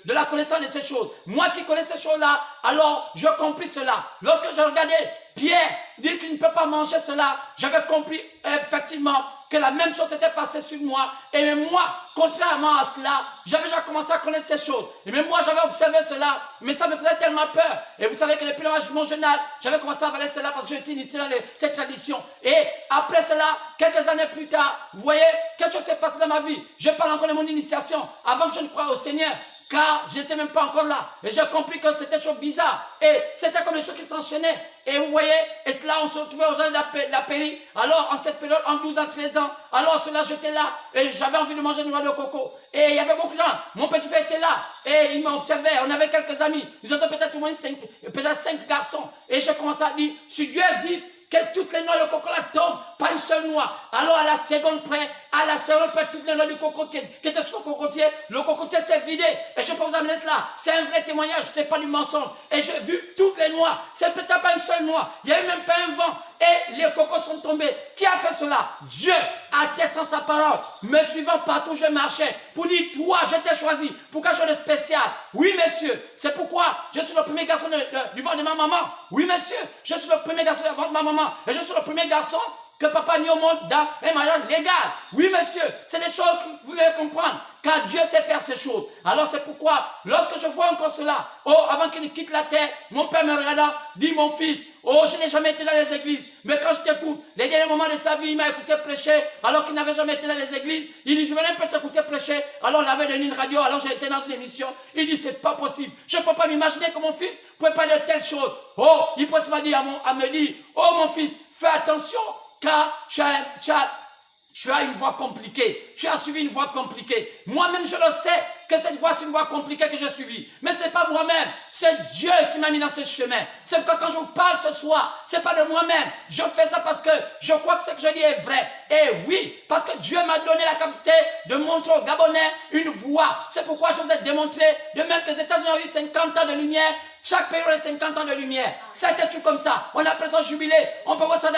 de la connaissance de ces choses. Moi qui connais ces choses-là, alors je compris cela. Lorsque je regardais Pierre dire qu'il ne peut pas manger cela, j'avais compris effectivement que la même chose s'était passée sur moi. Et même moi, contrairement à cela, j'avais déjà commencé à connaître ces choses. Et même moi, j'avais observé cela, mais ça me faisait tellement peur. Et vous savez que depuis mon jeune âge, j'avais commencé à avaler cela parce que j'étais initié dans cette tradition. Et après cela, quelques années plus tard, vous voyez, quelque chose s'est passé dans ma vie. Je parle encore de mon initiation avant que je ne croie au Seigneur. Car je n'étais même pas encore là. Et j'ai compris que c'était des choses bizarres. Et c'était comme des choses qui s'enchaînaient. Et vous voyez, et cela, on se retrouvait aux années de la péri. Alors, en cette période, en 12 ans, 13 ans, alors cela, j'étais là. Et j'avais envie de manger une noix de coco. Et il y avait beaucoup de gens. Mon petit frère était là. Et il m'observait. On avait quelques amis. Ils étaient peut-être au moins 5 garçons. Et j'ai commencé à dire, si Dieu existe, que toutes les noix de coco là tombent, pas une seule noix. Alors à la seconde près, toutes les noix du cocotier qui étaient sur le cocotier s'est vidé. Et je peux vous amener cela. C'est un vrai témoignage, ce n'est pas du mensonge. Et j'ai vu toutes les noix. C'est peut-être pas une seule noix. Il n'y avait même pas un vent. Et les cocos sont tombés. Qui a fait cela? Dieu a descendu sa parole, me suivant partout où je marchais, pour dire, toi, je t'ai choisi pour quelque chose de spécial. Oui, monsieur, c'est pourquoi je suis le premier garçon du ventre de ma maman. Oui, monsieur, je suis le premier garçon du ventre de ma maman. Et je suis le premier garçon que papa a mis au monde dans un mariage légal. Oui, monsieur, c'est des choses que vous devez comprendre. Car Dieu sait faire ces choses. Alors c'est pourquoi, lorsque je vois encore cela, avant qu'il quitte la terre, mon père me regardant, dit, mon fils, je n'ai jamais été dans les églises. Mais quand je t'écoute, les derniers moments de sa vie, il m'a écouté prêcher, alors qu'il n'avait jamais été dans les églises. Il dit, je vais un peu t'écouter prêcher. Alors il avait donné une radio, alors j'ai été dans une émission. Il dit, c'est pas possible. Je ne peux pas m'imaginer que mon fils pouvait parler de telle chose. Il peut se dire à me dire, mon fils, fais attention, car tu as une voie compliquée. Tu as suivi une voie compliquée. Moi-même, je le sais que cette voie, c'est une voie compliquée que j'ai suivie. Mais ce n'est pas moi-même. C'est Dieu qui m'a mis dans ce chemin. C'est pourquoi quand je vous parle ce soir, ce n'est pas de moi-même. Je fais ça parce que je crois que ce que je dis est vrai. Et oui, parce que Dieu m'a donné la capacité de montrer aux Gabonais une voie. C'est pourquoi je vous ai démontré, de même que les États-Unis ont eu 50 ans de lumière, Chaque période de 50 ans de lumière. Ça a été tout comme ça. On appelle ça jubilé. On peut voir ça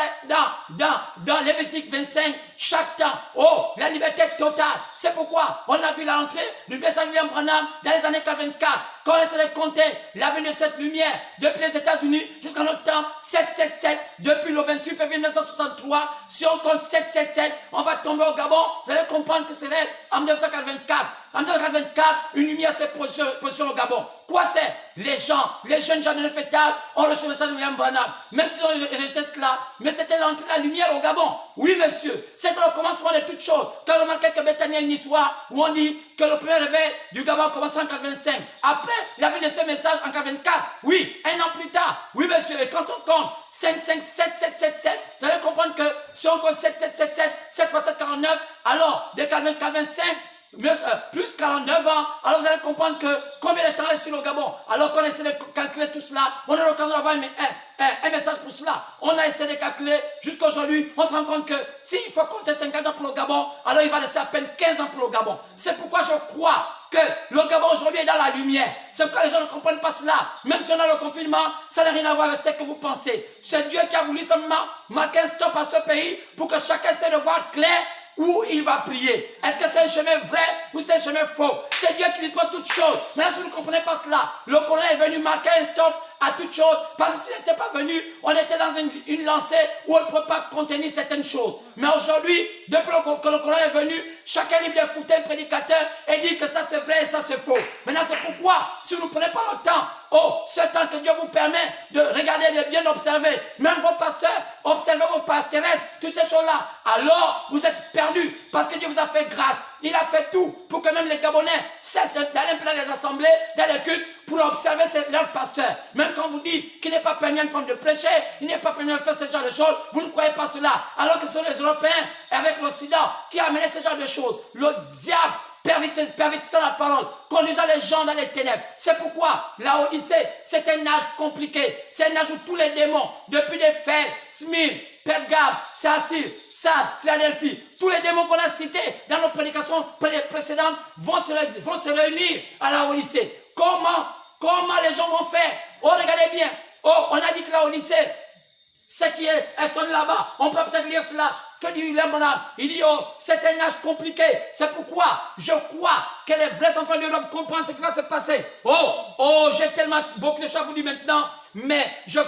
dans Lévitique 25. Chaque temps. Oh, la liberté totale. C'est pourquoi on a vu l'entrée du message William Branham dans les années 84. Quand on essaie de compter la venue de cette lumière depuis les États-Unis jusqu'à notre temps, 777, depuis le 28 février 1963, si on compte 777, on va tomber au Gabon. Vous allez comprendre que c'est en 1984. En 1984, une lumière s'est positionnée au Gabon. Quoi c'est? Les jeunes gens de 9 étages ont reçu le message de William Branham. Même si on rejetait cela, mais c'était l'entrée de la lumière au Gabon. Oui, monsieur, c'était le commencement de toutes choses. Quand on remarque que Bethany a une histoire où on dit que le premier réveil du Gabon a commencé en 85. Après, il y avait de ce message en 84. Oui, un an plus tard. Oui, monsieur, et quand on compte 5, 5, 7, 7, 7, 7, vous allez comprendre que si on compte 7, 7, 7, 7, 7 fois 7, 49, alors de 85, plus 49 ans, alors vous allez comprendre que combien de temps reste sur le Gabon. Alors qu'on essaie de calculer tout cela, on a l'occasion d'avoir un message pour cela. On a essayé de calculer jusqu'à aujourd'hui, on se rend compte que s'il faut compter 50 ans pour le Gabon, alors il va rester à peine 15 ans pour le Gabon. C'est pourquoi je crois que le Gabon aujourd'hui est dans la lumière. C'est pourquoi les gens ne comprennent pas cela. Même si on a le confinement, ça n'a rien à voir avec ce que vous pensez. C'est Dieu qui a voulu seulement marquer un stop à ce pays pour que chacun essaie de voir clair où il va prier. Est-ce que c'est un chemin vrai ou c'est un chemin faux? C'est Dieu qui dispose toutes choses. Maintenant, si vous ne comprenez pas cela, le colonel est venu marquer un stop à toutes choses. Parce que s'il n'était pas venu, on était dans une lancée où on ne peut pas contenir certaines choses. Mais aujourd'hui, depuis que le colonel est venu, chacun est libre d'écouter un prédicateur et dire que ça c'est vrai et ça c'est faux. Maintenant, c'est pourquoi, si vous ne prenez pas le temps, ce temps que Dieu vous permet de regarder, de bien observer, même vos pasteurs, observez vos pasteurs, toutes ces choses-là, alors vous êtes perdus parce que Dieu vous a fait grâce. Il a fait tout pour que même les Gabonais cessent d'aller dans les assemblées, dans les cultes, pour observer leur pasteur. Même quand vous dites qu'il n'est pas permis à une femme de prêcher, il n'est pas permis de faire ce genre de choses, vous ne croyez pas cela. Alors que ce sont les Européens, avec l'Occident, qui amenaient ce genre de choses. Le diable pervertissant la parole, conduisant les gens dans les ténèbres. C'est pourquoi la Odyssée, c'est un âge compliqué. C'est un âge où tous les démons, depuis les Fès, Smyrne, Pergame, Satyr, Sade, Philadelphie, tous les démons qu'on a cités dans nos prédications précédentes vont se réunir à la Odyssée. Comment les gens vont faire? Oh, regardez bien. Oh, on a dit que la Odyssée, ce qui est, elles sont là-bas. On peut peut-être lire cela. Que dit William Branham? Il dit, oh, c'est un âge compliqué. C'est pourquoi je crois que les vrais enfants de Dieu doivent comprendre ce qui va se passer. Oh, j'ai tellement beaucoup de choses à vous dire maintenant. Mais je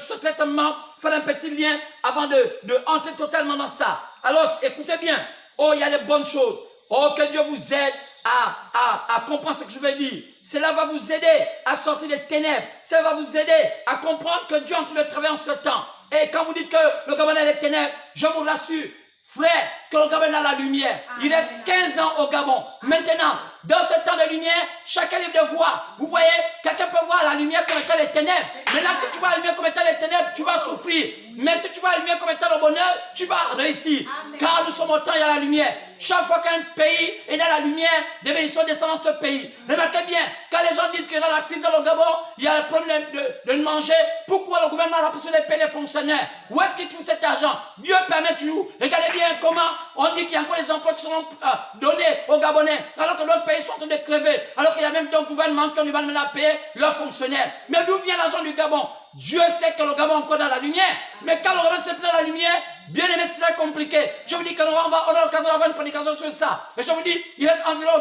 souhaiterais seulement faire un petit lien avant de entrer totalement dans ça. Alors, écoutez bien. Oh, il y a des bonnes choses. Oh, que Dieu vous aide à comprendre ce que je vais dire. Cela va vous aider à sortir des ténèbres. Cela va vous aider à comprendre que Dieu est en train de travailler en ce temps. Et quand vous dites que le Gabon est des ténèbres, je vous rassure, frère, que le Gabon est dans la lumière. Il reste 15 ans au Gabon. Maintenant, dans ce temps de lumière, chacun est libre de voir. Vous voyez, quelqu'un peut voir la lumière comme étant les ténèbres. Maintenant, si tu vois la lumière comme étant les ténèbres, tu vas souffrir. Mais si tu vois la lumière comme étant le bonheur, tu vas réussir. Car nous sommes au temps, il y a la lumière. Chaque fois qu'un pays est dans la lumière, des bénédictions descendent dans ce pays. Remarquez bien, quand les gens disent qu'il y a la crise dans le Gabon, il y a le problème de manger. Pourquoi le gouvernement a besoin de payer les fonctionnaires? Où est-ce qu'il trouve cet argent? Dieu permet toujours. Regardez bien comment on dit qu'il y a encore des emplois qui seront donnés aux Gabonais, alors que d'autres pays sont en train de crever, alors qu'il y a même d'autres gouvernements qui ont du mal à payer leurs fonctionnaires. Mais d'où vient l'argent du Gabon? Dieu sait que le Gabon est encore dans la lumière. Mais quand le Gabon se plaît dans la lumière, bien aimé, c'est très compliqué. Je vous dis qu'on a l'occasion d'avoir une prédication sur ça. Mais je vous dis, il reste environ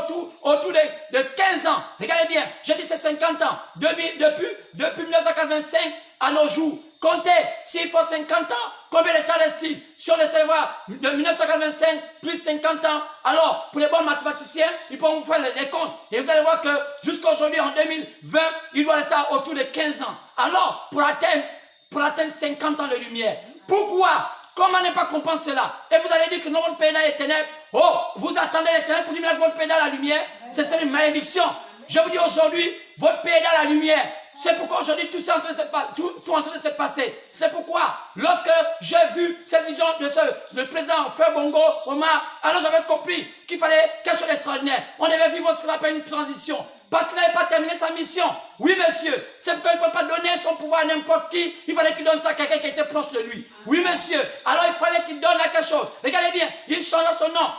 autour de 15 ans. Regardez bien, j'ai dit c'est 50 ans. Depuis 1985 à nos jours. Comptez, s'il faut 50 ans, combien de temps reste-t-il? Si on essaie de voir de 1985 plus 50 ans, alors pour les bons mathématiciens, ils pourront vous faire les comptes. Et vous allez voir que jusqu'à aujourd'hui, en 2020, il doit rester autour de 15 ans. Alors, pour atteindre 50 ans de lumière. Pourquoi? Comment ne pas comprendre cela? Et vous allez dire que non, votre pays dans les ténèbres. Oh, vous attendez les ténèbres pour dire que votre pays dans la lumière. C'est une malédiction. Je vous dis aujourd'hui, votre pays est dans la lumière. C'est pourquoi aujourd'hui tout est en train de se passer. C'est pourquoi, lorsque j'ai vu cette vision de président Frère Bongo Omar, alors j'avais compris qu'il fallait quelque chose d'extraordinaire. On devait vivre ce qu'on appelle une transition. Parce qu'il n'avait pas terminé sa mission. Oui, monsieur, c'est pourquoi il ne peut pas donner son pouvoir à n'importe qui. Il fallait qu'il donne ça à quelqu'un qui était proche de lui. Oui, monsieur, alors il fallait qu'il donne à quelque chose. Regardez bien, il changea son nom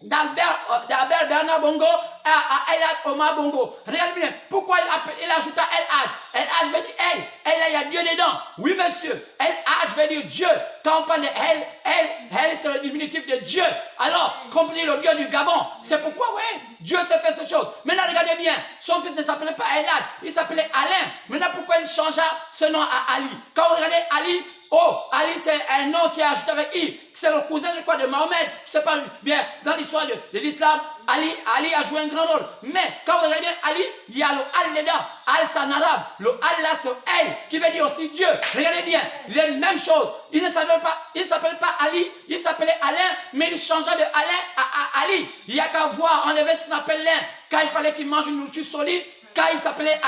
d'Albert Bernard Bongo à El Hadj Omar Bongo. Regardez bien, pourquoi il ajouta El Hadj? El Hadj veut dire elle. Elle, il y a Dieu dedans. Oui, monsieur. El Hadj veut dire Dieu. Quand on parle de elle, c'est le diminutif de Dieu. Alors, comprenez le Dieu du Gabon. C'est pourquoi, oui, Dieu s'est fait ces choses. Maintenant, regardez bien. Son fils ne s'appelait pas El Hadj, il s'appelait Alain. Maintenant, pourquoi il changea ce nom à Ali? Quand vous regardez Ali, Ali, c'est un nom qui est ajouté avec I. C'est le cousin, je crois, de Mohamed. Je ne sais pas bien, dans l'histoire de l'islam, Ali a joué un grand rôle. Mais quand vous regardez bien Ali, il y a le Al dedans. Al, c'est en arabe. Le Al là, c'est elle, qui veut dire aussi Dieu. Regardez bien, les mêmes choses. Il ne s'appelle pas Ali, il s'appelait Alain, mais il changea de Alain à Ali. Il n'y a qu'à voir, enlever ce qu'on appelle l'ain. Quand il fallait qu'il mange une nourriture solide, quand il s'appelait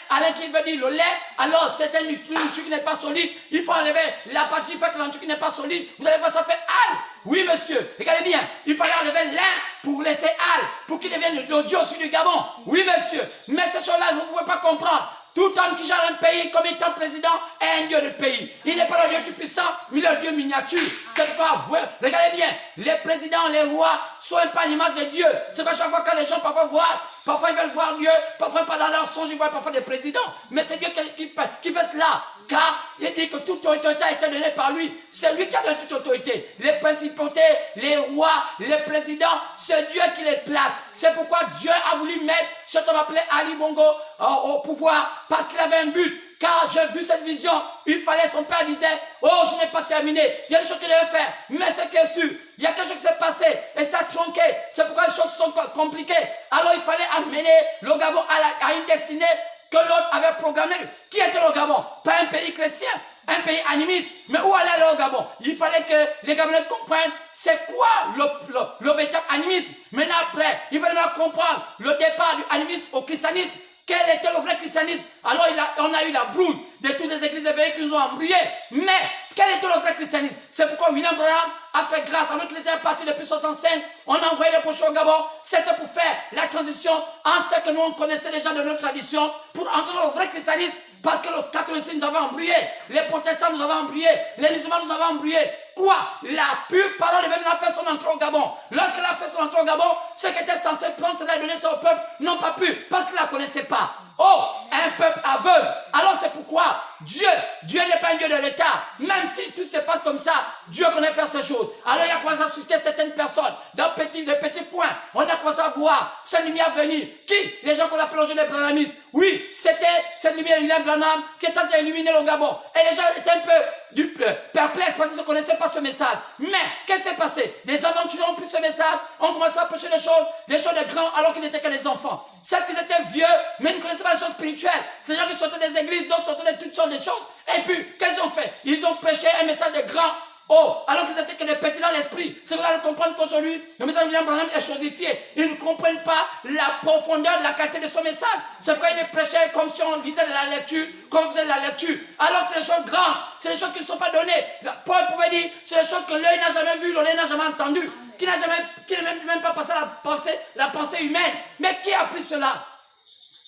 Alain qui veut dire le lait, alors c'est une nourriture qui n'est pas solide. Il faut enlever la partie qui fait que la nourriture qui n'est pas solide. Vous allez voir, ça fait Al. Oui, monsieur. Regardez bien. Il fallait enlever l'ain pour laisser Al, pour qu'il devienne le Dieu aussi du Gabon. Oui, monsieur. Mais ces choses-là, vous ne pouvez pas comprendre. Tout homme qui gère un pays comme étant président est un Dieu de pays. Il n'est pas le Dieu tout puissant, mais le Dieu miniature. C'est pas vrai. Regardez bien, les présidents, les rois sont pas l'image de Dieu. C'est pas chaque fois que les gens parfois voient, parfois ils veulent voir Dieu, parfois pas dans leur songe, ils voient parfois des présidents. Mais c'est Dieu qui fait cela. Car il dit que toute autorité a été donnée par lui. C'est lui qui a donné toute autorité. Les principautés, les rois, les présidents, c'est Dieu qui les place. C'est pourquoi Dieu a voulu mettre ce qu'on appelait Ali Bongo au pouvoir, parce qu'il avait un but. Car j'ai vu cette vision, il fallait, son père disait, oh, je n'ai pas terminé, il y a des choses qu'il devait faire, mais c'est qui est sûr, il y a quelque chose qui s'est passé, et ça a tronqué, c'est pourquoi les choses sont compliquées. Alors il fallait amener le Gabon à une destinée que l'autre avait programmée. Qui était le Gabon? Pas un pays chrétien, un pays animiste, mais où allait le Gabon? Il fallait que les Gabonais comprennent c'est quoi le véritable animisme. Maintenant après, il fallait comprendre le départ du animisme au christianisme. Quel était le vrai christianisme? Alors on a eu la brouille de toutes les églises éveillées qui nous ont embrouillés. Mais quel était le vrai christianisme? C'est pourquoi William Branham a fait grâce. Alors qu'il était parti depuis 65, on a envoyé les prochains au Gabon. C'était pour faire la transition entre ce que nous on connaissait déjà de notre tradition pour entrer dans le vrai christianisme. Parce que le catholicisme nous avait embrouillé, les protestants nous avaient embrouillé, les musulmans nous avaient embrouillé. Quoi? La pure parole devait maintenant faire son entrée au Gabon. Lorsqu'elle a fait son entrée au Gabon, ceux qui étaient censés prendre cela et donner ça au peuple n'ont pas pu, parce qu'ils ne la connaissaient pas. Oh, un peuple aveugle. Alors c'est pourquoi Dieu n'est pas un Dieu de l'État. Même si tout se passe comme ça, Dieu connaît faire ces choses. Alors il a commencé à susciter certaines personnes dans des petits points. On a commencé à voir cette lumière venir. Qui? Les gens qu'on a plongé les branhamistes. Oui, c'était cette lumière William Branham qui est en train d'illuminer le Gabon. Et les gens étaient un peu perplexes parce qu'ils ne connaissaient pas ce message. Mais qu'est-ce qui s'est passé? Des aventuriers ont pris ce message, ont commencé à prêcher des choses de grands alors qu'ils n'étaient que des enfants. Ceux qui étaient vieux, mais ils ne connaissaient pas les choses spirituelles. Ces gens qui sortaient des églises, d'autres sortaient de toutes sortes de choses. Et puis, qu'est-ce qu'ils ont fait? Ils ont prêché un message de grands. Oh, alors qu'ils étaient que des petits dans l'esprit. C'est pour ça de comprendre qu'aujourd'hui, le message de William Branham est chosifié. Ils ne comprennent pas la profondeur, la qualité de son message. C'est pourquoi ils prêchaient comme si on lisait de la lecture, comme on faisait de la lecture. Alors que c'est des choses grandes, c'est des choses qui ne sont pas données. Paul pouvait dire, c'est des choses que l'œil n'a jamais vues, l'oreille n'a jamais entendues, qui n'est même pas passé la pensée humaine. Mais qui a pris cela?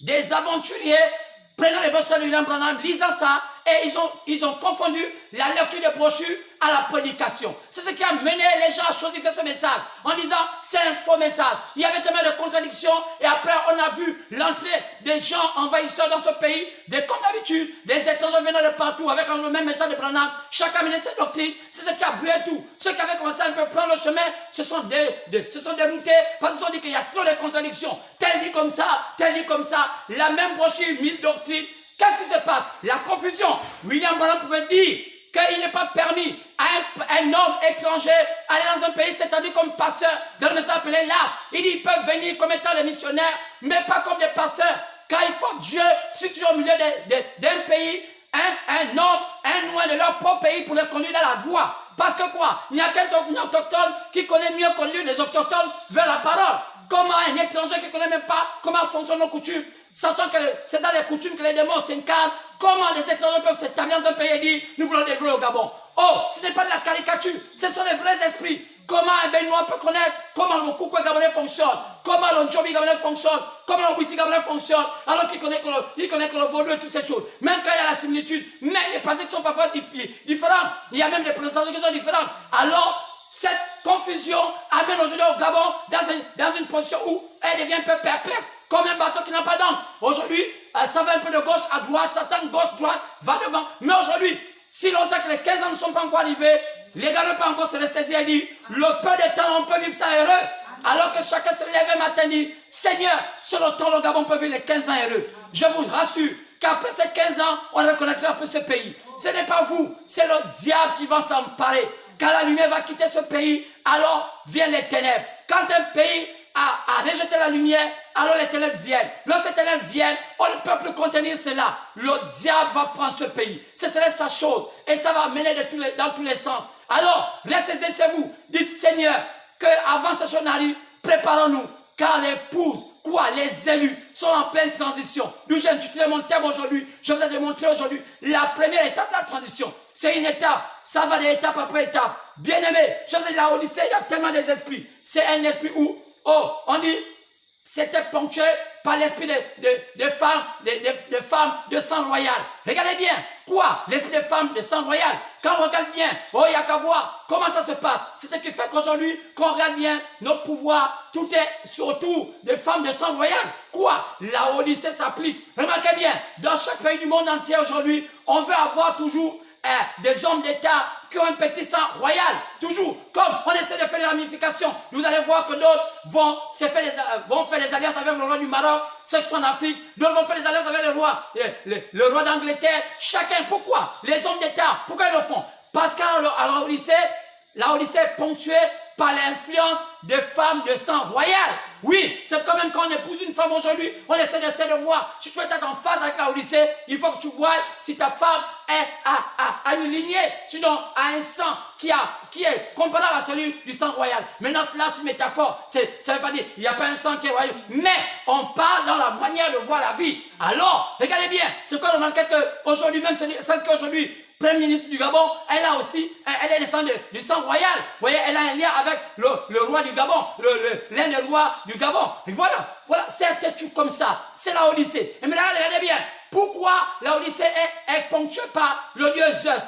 Des aventuriers prenant les brochures de William Branham, lisant ça, et ils ont confondu la lecture des brochures à la prédication. C'est ce qui a mené les gens à chosifier ce message en disant c'est un faux message. Il y avait tellement de contradictions et après on a vu l'entrée des gens envahisseurs dans ce pays, comme d'habitude, des étrangers venant de partout avec le même message de Branham. Chacun menait ses doctrines. C'est ce qui a brûlé tout. Ceux qui avaient commencé à un peu prendre le chemin se sont déroutés parce qu'ils ont dit qu'il y a trop de contradictions. Tel dit comme ça, la même brochure, 1000 doctrines. Qu'est-ce qui se passe? La confusion. William Branham pouvait dire qu'il n'est pas permis à un homme étranger aller dans un pays s'établir comme pasteur. Dans le message appelé l'Arche, il dit qu'ils peuvent venir comme étant des missionnaires, mais pas comme des pasteurs. Car il faut que Dieu situe au milieu d'un pays un homme, un loin de leur propre pays pour les conduire dans la voie. Parce que quoi? Il n'y a qu'un autochtone qui connaît mieux que lui les autochtones vers la parole. Comment un étranger qui ne connaît même pas comment fonctionnent nos coutumes, sachant que c'est dans les coutumes que les démons s'incarnent, comment les étrangers peuvent s'établir dans un pays et dire nous voulons développer au Gabon? Oh, ce n'est pas de la caricature, ce sont les vrais esprits. Comment un Benoît peut connaître comment le Koukoué gabonais fonctionne, comment le Ndjobi gabonais fonctionne, comment le Bouti gabonais fonctionne, alors qu'il connaît que le vaudou et toutes ces choses. Même quand il y a la similitude, mais les pratiques sont parfois différentes. Il y a même des présentations qui sont différentes. Alors, cette confusion a amène aujourd'hui au Gabon dans une position où elle devient un peu perplexe, comme un bateau qui n'a pas d'encre. Aujourd'hui, ça va un peu de gauche à droite, ça tend gauche, droite, va devant. Mais aujourd'hui, si longtemps que les 15 ans ne sont pas encore arrivés, les gars ne peuvent pas encore se ressaisir et dire, le peu de temps, on peut vivre ça heureux. Alors que chacun se lève un matin et dit, Seigneur, sur le temps, le Gabon peut vivre les 15 ans heureux. Je vous rassure qu'après ces 15 ans, on reconnaîtra un peu ce pays. Ce n'est pas vous, c'est le diable qui va s'emparer. Quand la lumière va quitter ce pays, alors viennent les ténèbres. Quand un pays a rejeté la lumière, alors les ténèbres viennent. Lorsque les ténèbres viennent, on ne peut plus contenir cela. Le diable va prendre ce pays. Ce serait sa chose. Et ça va mener dans tous les sens. Alors, restez chez vous. Dites, Seigneur, qu'avant ce jour n'arrive, préparons-nous. Car l'épouse, les élus sont en pleine transition. D'où j'ai intitulé mon thème aujourd'hui. Je vous ai démontré aujourd'hui la première étape de la transition. C'est une étape. Ça va d'étape après étape. Bien-aimé, je vous ai dit, la Odyssée, il y a tellement des esprits. C'est un esprit où, on dit, c'était ponctué par l'esprit des femmes de sang royal. Regardez bien, l'esprit des femmes de sang royal. Quand on regarde bien, il n'y a qu'à voir comment ça se passe. C'est ce qui fait qu'aujourd'hui, quand on regarde bien nos pouvoirs, tout est surtout des femmes de sang royal. La Odyssée s'applique. Remarquez bien, dans chaque pays du monde entier aujourd'hui, on veut avoir toujours des hommes d'État qui ont un petit sang royal, toujours. Comme on essaie de faire des ramifications, vous allez voir que d'autres vont faire des alliances avec le roi du Maroc, ceux qui sont en Afrique, d'autres vont faire des alliances avec le roi d'Angleterre. Chacun, pourquoi? Les hommes d'État, pourquoi ils le font? Parce qu'à la Odyssée est ponctuée par l'influence des femmes de sang royal. Oui, c'est quand même quand on épouse une femme aujourd'hui, on essaie de voir. Si tu veux être en phase avec la Odyssée, il faut que tu vois si ta femme a une lignée, sinon a un sang qui est comparable à celui du sang royal. Maintenant, cela c'est une métaphore. Ça ne veut pas dire qu'il n'y a pas un sang qui est royal, mais on parle dans la manière de voir la vie. Alors, regardez bien, c'est quoi le remarquez qu'aujourd'hui, même celle qu'aujourd'hui, Premier ministre du Gabon, elle est descendue du sang royal. Vous voyez, elle a un lien avec le roi du Gabon, l'un des rois du Gabon. Et voilà, c'est un têtu comme ça. C'est la Odyssée. Et maintenant, regardez bien, pourquoi la Odyssée est ponctuée par le dieu Zeus?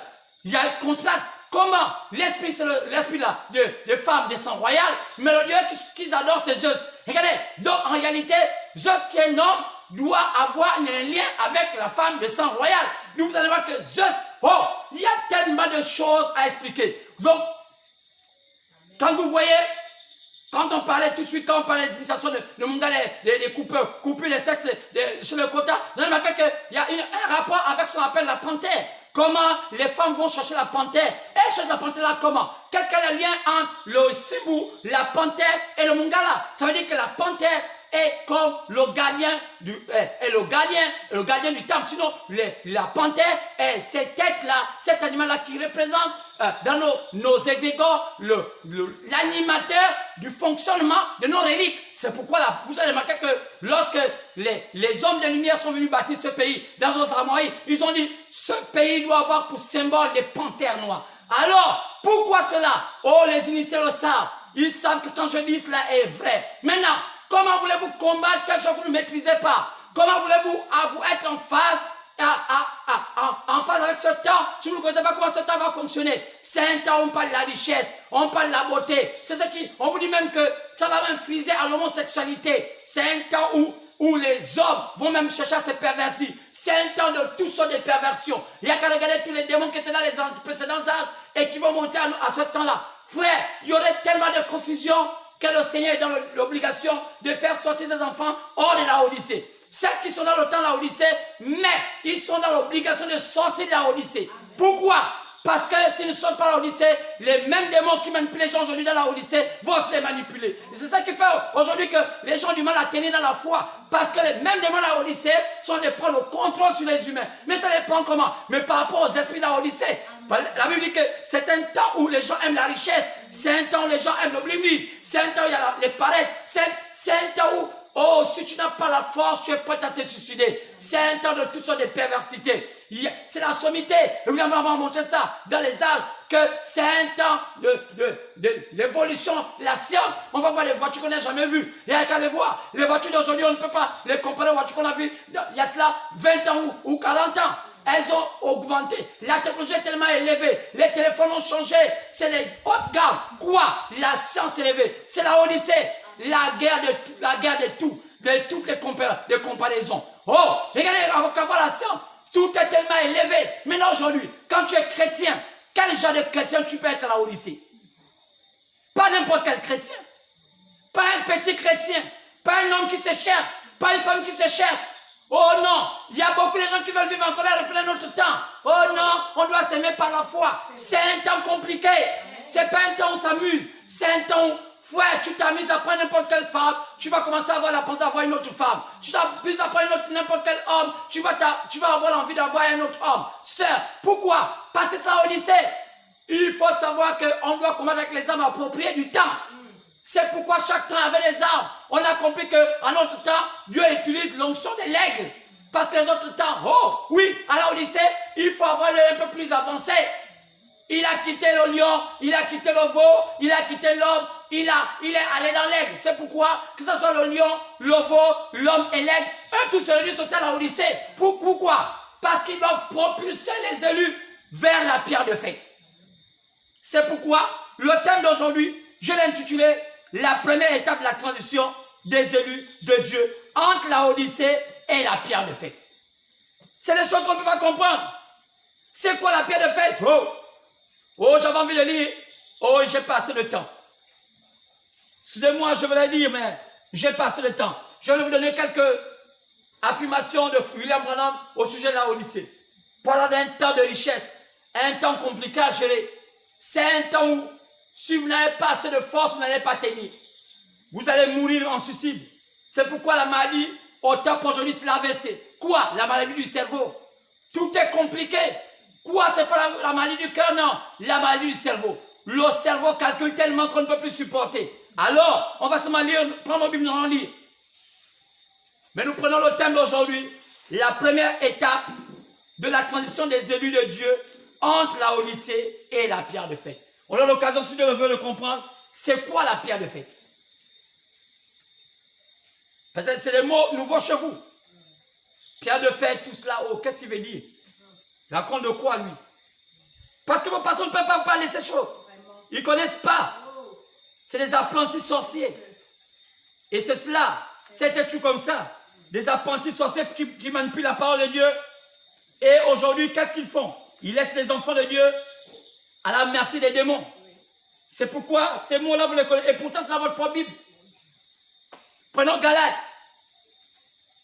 Il y a un contraste. Comment l'esprit, c'est l'esprit de femmes de sang royal, mais le dieu qu'ils adorent, c'est Zeus. Regardez, donc en réalité, Zeus qui est un homme, doit avoir un lien avec la femme de sang royal. Donc vous allez voir que Zeus, il y a tellement de choses à expliquer. Donc, quand vous voyez, quand on parlait tout de suite, quand on parlait des initiations de Mungale, des coupeurs, couper les sexes chez le quota, vous allez voir qu'il y a un rapport avec ce qu'on appelle la panthère. Comment les femmes vont chercher la panthère? Elles cherchent la panthère là comment? Qu'est-ce qu'il y a le lien entre le Sibou, la panthère et le Mungala? Ça veut dire que la panthère est comme le gardien le gardien du temple. Sinon, la panthère est cette tête-là, cet animal-là qui représente dans nos égrégores l'animateur du fonctionnement de nos reliques. C'est pourquoi vous allez remarquer que lorsque les hommes de lumière sont venus bâtir ce pays dans nos armoiries, ils ont dit ce pays doit avoir pour symbole les panthères noires. Alors, pourquoi cela? Les initiés le savent. Ils savent que quand je dis cela est vrai. Maintenant, comment voulez-vous combattre quelque chose que vous ne maîtrisez pas? Comment voulez-vous être en phase avec ce temps si vous ne connaissez pas comment ce temps va fonctionner? C'est un temps où on parle de la richesse, on parle de la beauté. C'est ce qui, on vous dit même que ça va même friser à l'homosexualité. C'est un temps où les hommes vont même chercher à se pervertir. C'est un temps de toutes sortes de perversions. Il n'y a qu'à regarder tous les démons qui étaient dans les précédents âges et qui vont monter à ce temps-là. Frère, il y aurait tellement de confusion que le Seigneur est dans l'obligation de faire sortir ses enfants hors de la Odyssée. Certes qu'ils sont dans le temps de la Odyssée, mais ils sont dans l'obligation de sortir de la Odyssée. Pourquoi? Parce que s'ils ne sortent pas de la Odyssée, les mêmes démons qui manipulent les gens aujourd'hui dans la Odyssée vont se les manipuler. Et c'est ça qui fait aujourd'hui que les gens ont du mal à tenir dans la foi. Parce que les mêmes démons de la Odyssée sont de prendre le contrôle sur les humains. Mais ça les prend comment? Mais par rapport aux esprits de la Odyssée. La Bible dit que c'est un temps où les gens aiment la richesse. C'est un temps où les gens aiment l'oblivion. C'est un temps où il y a les paraîtres. C'est un temps où, si tu n'as pas la force, tu es prêt à te suicider. C'est un temps de toutes sortes de perversités. C'est la sommité. Et vous m'avez montré ça dans les âges, que c'est un temps de l'évolution de la science. On va voir les voitures qu'on n'a jamais vues. Il y a qu'à les voir. Les voitures d'aujourd'hui, on ne peut pas les comparer aux voitures qu'on a vues il y a cela 20 ans ou 40 ans. elles ont augmenté. La technologie est tellement élevée. Les téléphones ont changé. C'est les hautes gammes. Quoi? La science est élevée. C'est la Odyssée. La guerre de tout. De toutes les comparaisons. Oh, regardez, avant voir la science, tout est tellement élevé. Maintenant aujourd'hui, quand tu es chrétien, quel genre de chrétien tu peux être à la Odyssée? Pas n'importe quel chrétien. Pas un petit chrétien. Pas un homme qui se cherche. Pas une femme qui se cherche. Oh non, il y a beaucoup de gens qui veulent vivre encore à la fin de notre temps. Oh non, on doit s'aimer par la foi. C'est un temps compliqué. C'est pas un temps où on s'amuse. C'est un temps où, frère, tu t'amuses à prendre n'importe quelle femme, tu vas commencer à avoir la pensée d'avoir une autre femme. Tu t'amuses à prendre n'importe quel homme, tu vas avoir l'envie d'avoir un autre homme. Sœur, pourquoi? Parce que c'est la Odyssée. Il faut savoir qu'on doit combattre avec les armes appropriées du temps. C'est pourquoi chaque temps avait des armes. On a compris qu'à notre temps, Dieu utilise l'onction de l'aigle. Parce que les autres temps, oh oui, à la Odyssée, il faut avoir l'œil un peu plus avancé. Il a quitté le lion, il a quitté le veau, il a quitté l'homme, il est allé dans l'aigle. C'est pourquoi, que ce soit le lion, le veau, l'homme et l'aigle, eux tous se réunissent aussi à la Odyssée. Pourquoi? Parce qu'ils doivent propulser les élus vers la pierre de fête. C'est pourquoi le thème d'aujourd'hui, je l'ai intitulé « La première étape de la transition des élus de Dieu entre la Odyssée et la pierre de fête ». C'est des choses qu'on ne peut pas comprendre. C'est quoi la pierre de fête? Oh, j'avais envie de lire. Oh, j'ai passé le temps. Excusez-moi, je voulais lire, mais j'ai passé le temps. Je vais vous donner quelques affirmations de William Branham au sujet de la Odyssée. Parlant d'un temps de richesse, un temps compliqué à gérer. C'est un temps où, si vous n'avez pas assez de force, vous n'allez pas tenir. Vous allez mourir en suicide. C'est pourquoi la maladie, au top aujourd'hui, c'est l'AVC. Quoi? La maladie du cerveau. Tout est compliqué. Quoi? C'est pas la maladie du cœur, non. La maladie du cerveau. Le cerveau calcule tellement qu'on ne peut plus supporter. Alors, on va seulement lire, prendre nos Bibles, nous allons lire. Mais nous prenons le thème d'aujourd'hui. La première étape de la transition des élus de Dieu entre la Odyssée et la pierre de fête. On a l'occasion, si Dieu veut le comprendre, c'est quoi la pierre de fête? Parce que c'est des mots nouveaux chez vous. Pierre de fête, tout cela, oh, qu'est-ce qu'il veut dire? Il raconte de quoi, lui? Parce que vos pasteurs ne peuvent pas vous parler de ces choses. Ils ne connaissent pas. C'est des apprentis sorciers. Et c'est cela, c'est tout comme ça. Des apprentis sorciers qui manipulent la parole de Dieu. Et aujourd'hui, qu'est-ce qu'ils font? Ils laissent les enfants de Dieu à la merci des démons. C'est pourquoi ces mots-là, vous les connaissez. Et pourtant, c'est dans votre propre Bible. Prenons Galates.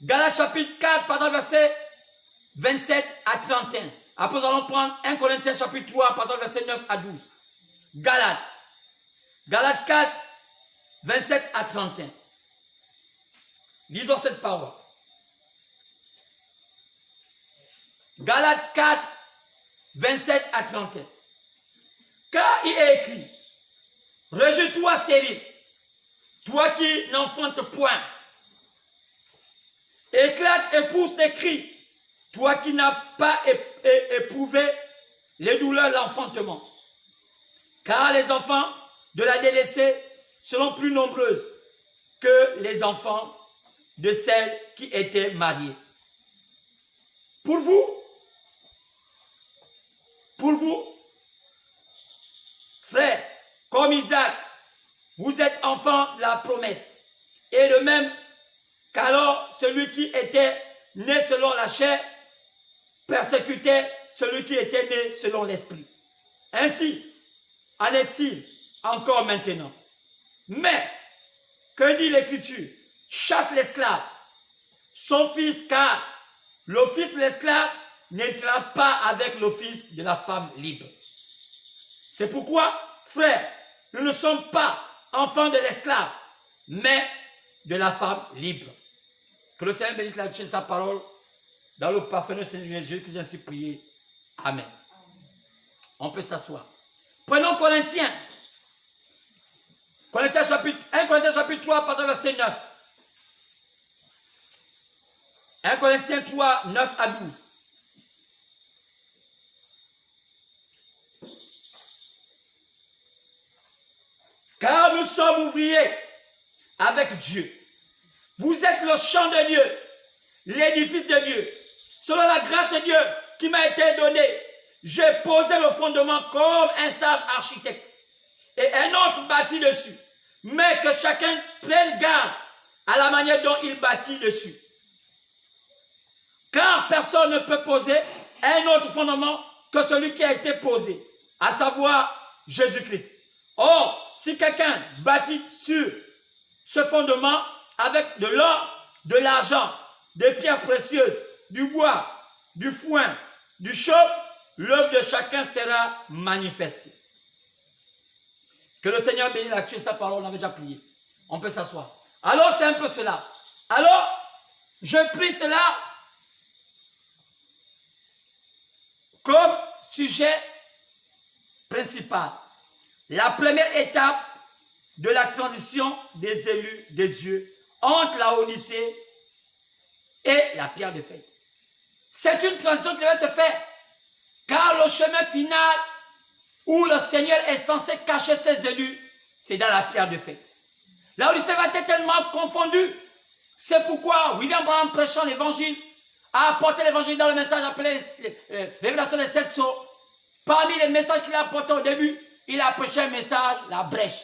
Galates chapitre 4, pardon, verset 27 à 31. Après, nous allons prendre 1 Corinthiens chapitre 3, pardon, verset 9 à 12. Galates. Galates 4, 27 à 31. Lisons cette parole. Galates 4, 27 à 31. Car il est écrit, réjouis-toi stérile, toi qui n'enfantes point. Éclate et pousse des cris, toi qui n'as pas éprouvé les douleurs de l'enfantement. Car les enfants de la délaissée seront plus nombreuses que les enfants de celles qui étaient mariées. Pour vous, frères, comme Isaac, vous êtes enfants de la promesse. Et de même qu'alors celui qui était né selon la chair persécutait celui qui était né selon l'esprit. Ainsi en est-il encore maintenant. Mais, que dit l'Écriture? Chasse l'esclave, son fils, car l'office de l'esclave n'entrera pas avec l'office de la femme libre. C'est pourquoi, frères, nous ne sommes pas enfants de l'esclave, mais de la femme libre. Que le Seigneur bénisse la lecture de sa parole dans le parfait de Seigneur Jésus que j'ai ainsi prié. Amen. On peut s'asseoir. Prenons Corinthiens. 1 Corinthiens chapitre 3, pardon, verset 9. 1 Corinthiens 3, 9 à 12. Car nous sommes ouvriers avec Dieu. Vous êtes le champ de Dieu, l'édifice de Dieu. Selon la grâce de Dieu, qui m'a été donné. J'ai posé le fondement comme un sage architecte. Et un autre bâtit dessus. Mais que chacun prenne garde à la manière dont il bâtit dessus. Car personne ne peut poser un autre fondement que celui qui a été posé, à savoir Jésus-Christ. Or, si quelqu'un bâtit sur ce fondement avec de l'or, de l'argent, des pierres précieuses, du bois, du foin, du chaume, l'œuvre de chacun sera manifestée. Que le Seigneur bénisse la sa parole, on avait déjà prié. On peut s'asseoir. Alors, c'est un peu cela. Alors, je prie cela comme sujet principal. La première étape de la transition des élus de Dieu entre la Odyssée et la pierre de fête. C'est une transition qui devait se faire, car le chemin final où le Seigneur est censé cacher ses élus, c'est dans la pierre de fête. La Odyssée va être tellement confondue. C'est pourquoi William Branham, prêchant l'évangile, a apporté l'évangile dans le message appelé Révélation des 7 sceaux. Parmi les messages qu'il a apportés au début, il a prêché un message, la brèche.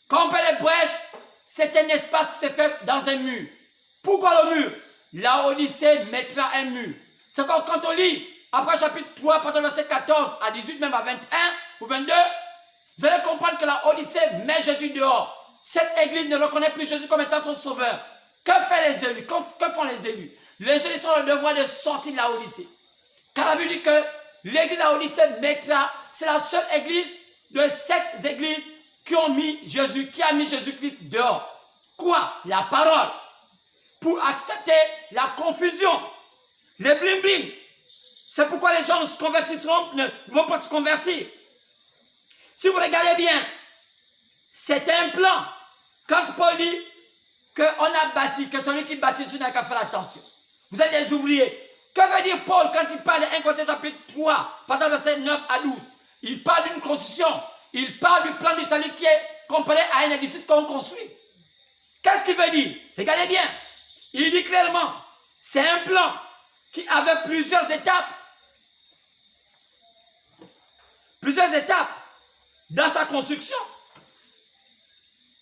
Quand on parle de brèche, c'est un espace qui se fait dans un mur. Pourquoi le mur? La Odyssée mettra un mur. C'est quand on lit, après chapitre 3, partir verset 14 à 18, même à 21 ou 22, vous allez comprendre que la Odyssée met Jésus dehors. Cette église ne reconnaît plus Jésus comme étant son sauveur. Que font les élus? Que font les élus? Les élus sont le devoir de sortir de la Odyssée. Car la Bible dit que l'église de la Odyssée mettra, c'est la seule église de 7 églises qui a mis Jésus-Christ dehors. Quoi? La parole. Pour accepter la confusion. Les bling-bling. C'est pourquoi les gens ne vont pas se convertir. Si vous regardez bien, c'est un plan. Quand Paul dit qu'on a bâti, que celui qui bâtit sur n'a qu'à faire attention. Vous êtes des ouvriers. Que veut dire Paul quand il parle de 1 Corinthiens chapitre 3, partant verset 9 à 12? Il parle d'une construction. Il parle du plan du salut qui est comparé à un édifice qu'on construit. Qu'est-ce qu'il veut dire? Regardez bien. Il dit clairement, c'est un plan qui avait plusieurs étapes. Plusieurs étapes dans sa construction.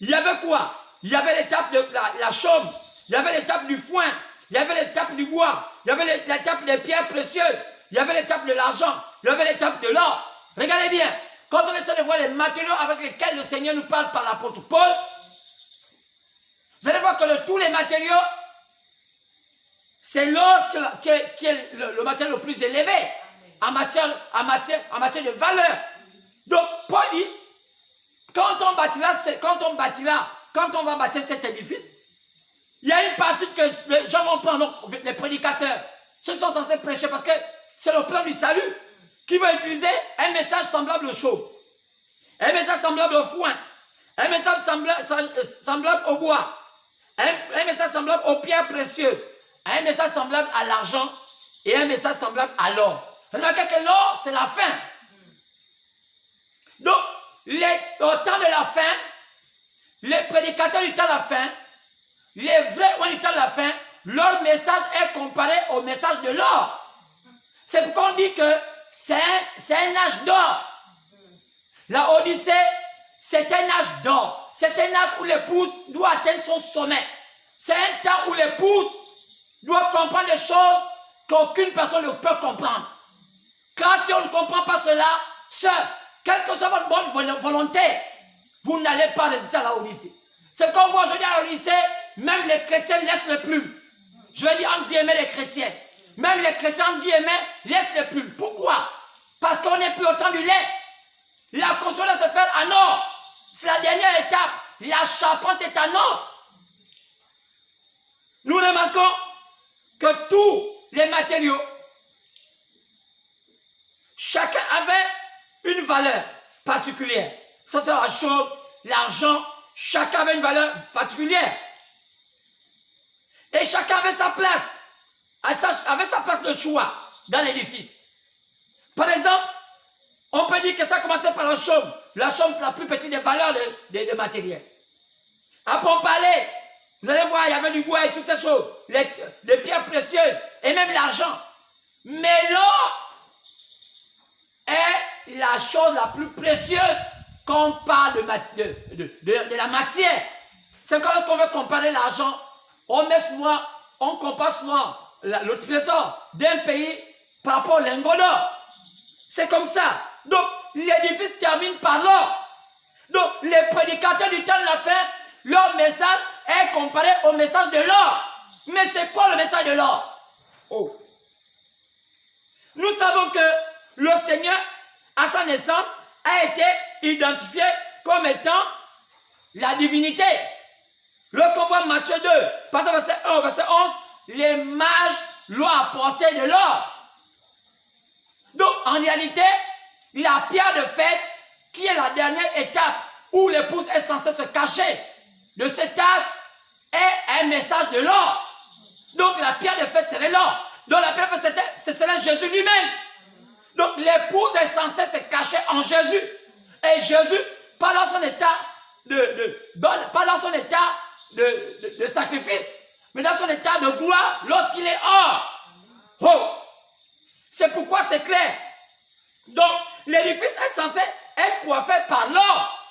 Il y avait quoi? Il y avait l'étape de la chaume, il y avait l'étape du foin, il y avait l'étape du bois, il y avait l'étape des pierres précieuses, il y avait l'étape de l'argent, il y avait l'étape de l'or. Regardez bien, quand on essaie de voir les matériaux avec lesquels le Seigneur nous parle par l'apôtre Paul, vous allez voir que de tous les matériaux, c'est l'or qui est le matériau le plus élevé en matière de valeur. Donc Paul dit, quand on va bâtir cet édifice, il y a une partie que les gens vont prendre, donc les prédicateurs, ceux qui sont censés prêcher, parce que c'est le plan du salut, qui va utiliser un message semblable au chaume, un message semblable au foin, un message semblable au bois, un message semblable aux pierres précieuses, un message semblable à l'argent et un message semblable à l'or. Remarquez que l'or, c'est la fin. Donc, au temps de la fin, les prédicateurs du temps de la fin, les vrais du temps de la fin, leur message est comparé au message de l'or. C'est pourquoi on dit que c'est un âge d'or. La Odyssée, c'est un âge d'or. C'est un âge où l'épouse doit atteindre son sommet. C'est un temps où l'épouse doit comprendre des choses qu'aucune personne ne peut comprendre. Car si on ne comprend pas cela, quelle que soit votre bonne volonté, vous n'allez pas résister à la Odyssée. C'est qu'on voit aujourd'hui à la Odyssée, même les chrétiens laissent le plume. Je vais dire entre guillemets les chrétiens. Même les chrétiens entre guillemets laissent le plume. Pourquoi? Parce qu'on n'est plus au temps du lait. La construction doit se faire en or. C'est la dernière étape. La charpente est en or. Nous remarquons que tous les matériaux, chacun avait une valeur particulière. Ça c'est la chaume, l'argent, chacun avait une valeur particulière. Et chacun avait sa place, avait sa place de choix dans l'édifice. Par exemple, on peut dire que ça a commencé par la chaume. La chaume c'est la plus petite des valeurs de matériel. Après on parlait, vous allez voir, il y avait du bois et toutes ces choses, des pierres précieuses et même l'argent. Mais l'or est la chose la plus précieuse quand on parle de la matière. C'est quand lorsqu'on veut comparer l'argent, on compare souvent le trésor d'un pays par rapport au lingot d'or. C'est comme ça. Donc, l'édifice termine par l'or. Donc, les prédicateurs du temps de la fin, leur message est comparé au message de l'or. Mais c'est quoi le message de l'or? Oh. Nous savons que le Seigneur, à sa naissance, a été identifié comme étant la divinité. Lorsqu'on voit Matthieu 2, partant verset 1 au verset 11, les mages lui ont apporté de l'or. Donc, en réalité, la pierre de fête, qui est la dernière étape où l'épouse est censée se cacher de cet âge, est un message de l'or. Donc, la pierre de fête serait l'or. Donc, la pierre de fête, ce serait Jésus lui-même. Donc, l'épouse est censée se cacher en Jésus. Et Jésus, pas dans son état de sacrifice, mais dans son état de gloire lorsqu'il est hors. Oh! C'est pourquoi c'est clair. Donc, l'édifice est censé être coiffé par l'or.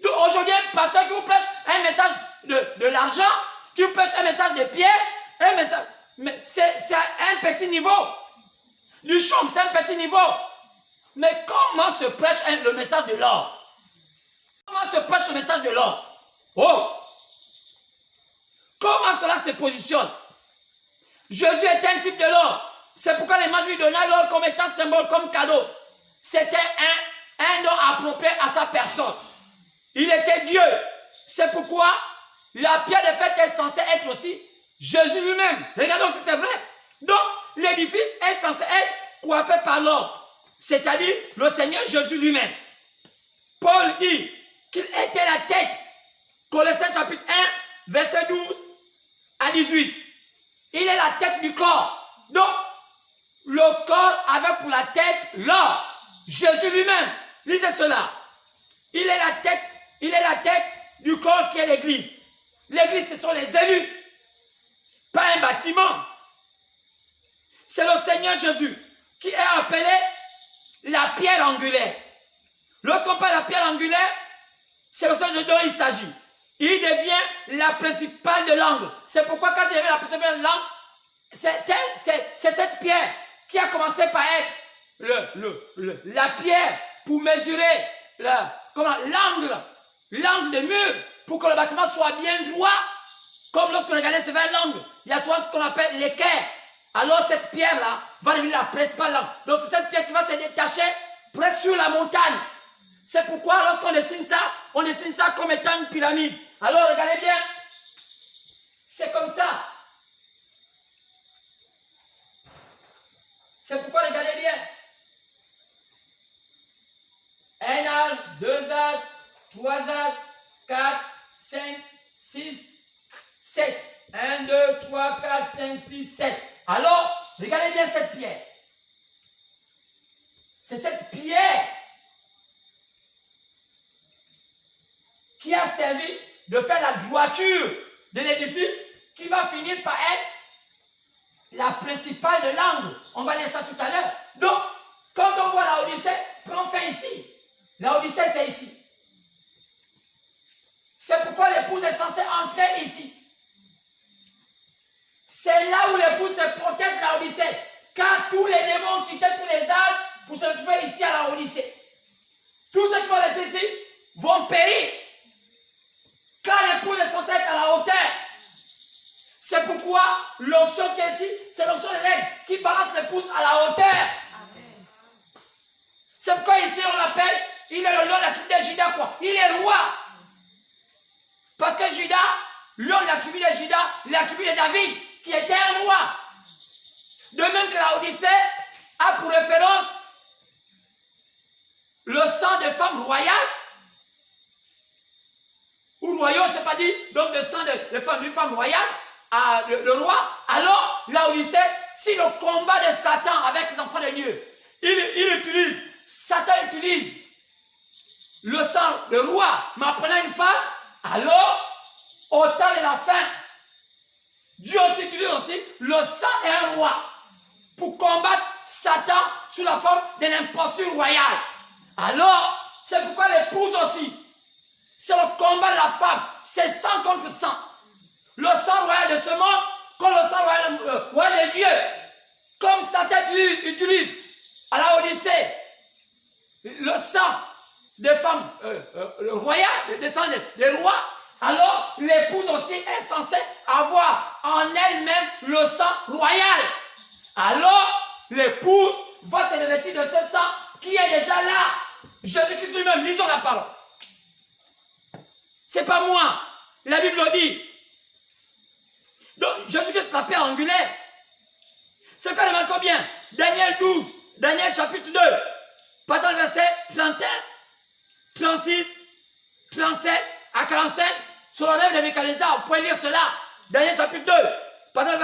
Donc, aujourd'hui, un pasteur qui vous prêche un message de l'argent, qui vous prêche un message de pierre, un message, mais c'est à un petit niveau. Du chaume, c'est un petit niveau. Mais comment se prêche le message de l'or? Comment se prêche le message de l'or? Oh! Comment cela se positionne? Jésus est un type de l'or. C'est pourquoi les mages lui donnaient l'or comme étant symbole, comme cadeau. C'était un don approprié à sa personne. Il était Dieu. C'est pourquoi la pierre de fête est censée être aussi Jésus lui-même. Regardons si c'est vrai. Donc, l'édifice est censé être coiffé par l'or, c'est-à-dire le Seigneur Jésus lui-même. Paul dit qu'il était la tête. Colossiens chapitre 1, verset 12 à 18. Il est la tête du corps. Donc, le corps avait pour la tête l'or. Jésus lui-même. Lisez cela. Il est la tête du corps qui est l'Église. L'Église, ce sont les élus. Pas un bâtiment. C'est le Seigneur Jésus qui est appelé la pierre angulaire. Lorsqu'on parle de la pierre angulaire, c'est le Seigneur dont il s'agit. Il devient la principale de l'angle. C'est pourquoi quand il devient la principale de l'angle, c'est cette pierre qui a commencé par être la pierre pour mesurer l'angle de mur pour que le bâtiment soit bien droit. Comme lorsqu'on regardait c'est vers l'angle, il y a souvent ce qu'on appelle l'équerre. Alors cette pierre-là va devenir la principale langue. Donc c'est cette pierre qui va se détacher pour être sur la montagne. C'est pourquoi lorsqu'on dessine ça, on dessine ça comme étant une pyramide. Alors regardez bien. C'est comme ça. C'est pourquoi regardez bien. Un âge, 2 âges, 3 âges, 4, 5, 6, 7. 1, 2, 3, 4, 5, 6, 7. Alors, regardez bien cette pierre. C'est cette pierre qui a servi de faire la droiture de l'édifice qui va finir par être la principale de l'angle. On va lire ça tout à l'heure. Donc, quand on voit la Odyssée, prend fin ici. La Odyssée, c'est ici. C'est pourquoi l'épouse est censée entrer ici. C'est là où l'épouse se protège de la Odyssée. Car tous les démons quittaient tous les âges pour se retrouver ici à la Odyssée. Tous ceux qui vont rester ici vont périr. Car l'épouse est censée être à la hauteur. C'est pourquoi l'onction qui est ici, c'est l'onction de l'aigle qui balance l'épouse à la hauteur. C'est pourquoi ici on l'appelle, il est le lion de la tribu de Juda, quoi. Il est roi. Parce que Juda, lion de la tribu de Juda, la tribu de David, qui était un roi. De même que la Odyssée a pour référence le sang des femmes royales, ou royaux, c'est pas dit, donc le sang d'une femme royale, le roi. Alors, la Odyssée, si le combat de Satan avec les enfants de Dieu, Satan utilise le sang de roi, mais en prenant une femme, alors, au temps de la fin, Dieu aussi utilise aussi le sang d'un roi pour combattre Satan sous la forme de l'imposture royale. Alors, c'est pourquoi l'épouse aussi, c'est le combat de la femme, c'est sang contre sang. Le sang royal de ce monde contre le sang royal de Dieu. Comme Satan utilise à la Odyssée le sang des femmes royales, le sang des rois, alors l'épouse aussi est censée avoir en elle-même le sang royal. Alors l'épouse va se revêtir de ce sang qui est déjà là. Jésus-Christ lui-même, lisons la parole. C'est pas moi, la Bible le dit. Donc Jésus-Christ, la pierre angulaire. C'est quand même combien? Daniel 12, Daniel chapitre 2, partant du verset 31, 36, 37 à 45, sur le rêve de Nebuchadnezzar, vous pouvez lire cela. Daniel chapitre 2, partant du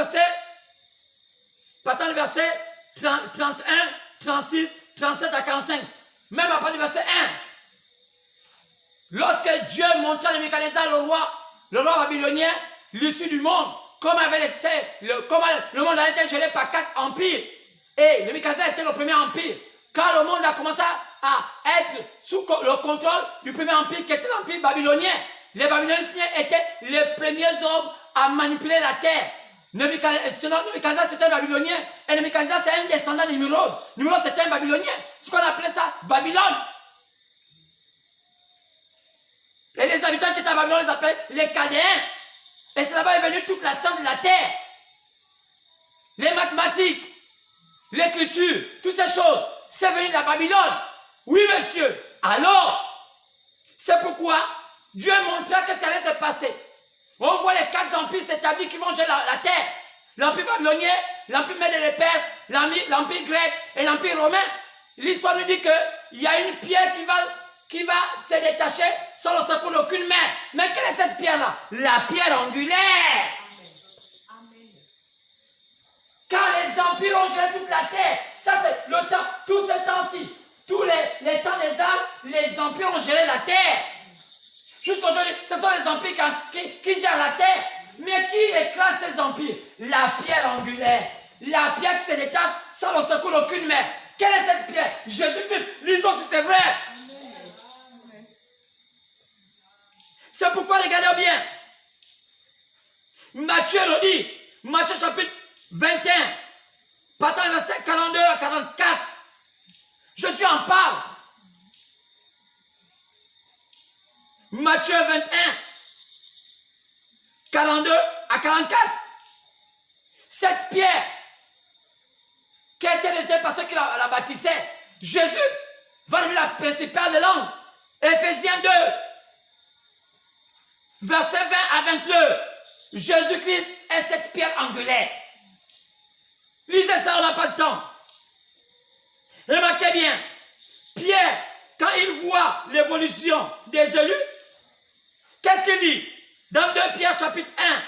verset 31, 36, 37 à 45, même à partir du verset 1. Lorsque Dieu montra à Nebuchadnezzar, le roi babylonien, l'issue du monde, comment le monde a été géré par 4 empires. Et Nebuchadnezzar était le premier empire. Quand le monde a commencé à être sous le contrôle du premier empire qui était l'empire babylonien, les Babyloniens étaient les premiers hommes à manipuler la terre. Nebuchadnezzar c'était un Babylonien et Nebuchadnezzar c'est un descendant de Nimrod. Nimrod c'était un Babylonien. Ce qu'on appelait ça Babylone. Et les habitants qui étaient à Babylone les appelaient les Chaldéens. Et c'est là-bas est venue toute la science de la terre. Les mathématiques, l'écriture, toutes ces choses, c'est venu de la Babylone. Oui, monsieur. Alors, c'est pourquoi Dieu montra qu'est-ce qui allait se passer. On voit les 4 empires s'établir qui vont gérer la terre. L'empire babylonien, l'empire médien des Perses, l'empire grec et l'empire romain. L'histoire nous dit qu'il y a une pierre qui va se détacher sans le secours d'aucune main. Mais quelle est cette pierre-là? La pierre angulaire. Amen. Quand les empires ont géré toute la terre, ça c'est le temps, tout ce temps-ci, tous les temps des âges, les empires ont géré la terre. Jusqu'aujourd'hui, ce sont les empires qui gèrent la terre. Mais qui écrase ces empires? La pierre angulaire. La pierre qui se détache sans le secours d'aucune main. Quelle est cette pierre? Jésus-Christ. Lisons si c'est vrai. C'est pourquoi regardez bien. Matthieu le dit. Matthieu chapitre 21. Partant du verset 42 à 44. Jésus en parle. Matthieu 21. 42 à 44. Cette pierre qui a été rejetée par ceux qui la bâtissaient, Jésus va devenir la principale de l'homme. Éphésiens 2, verset 20 à 22. Jésus-Christ est cette pierre angulaire. Lisez ça, on n'a pas de temps. Remarquez bien, Pierre, quand il voit l'évolution des élus, qu'est-ce qu'il dit? Dans 2 Pierre chapitre 1,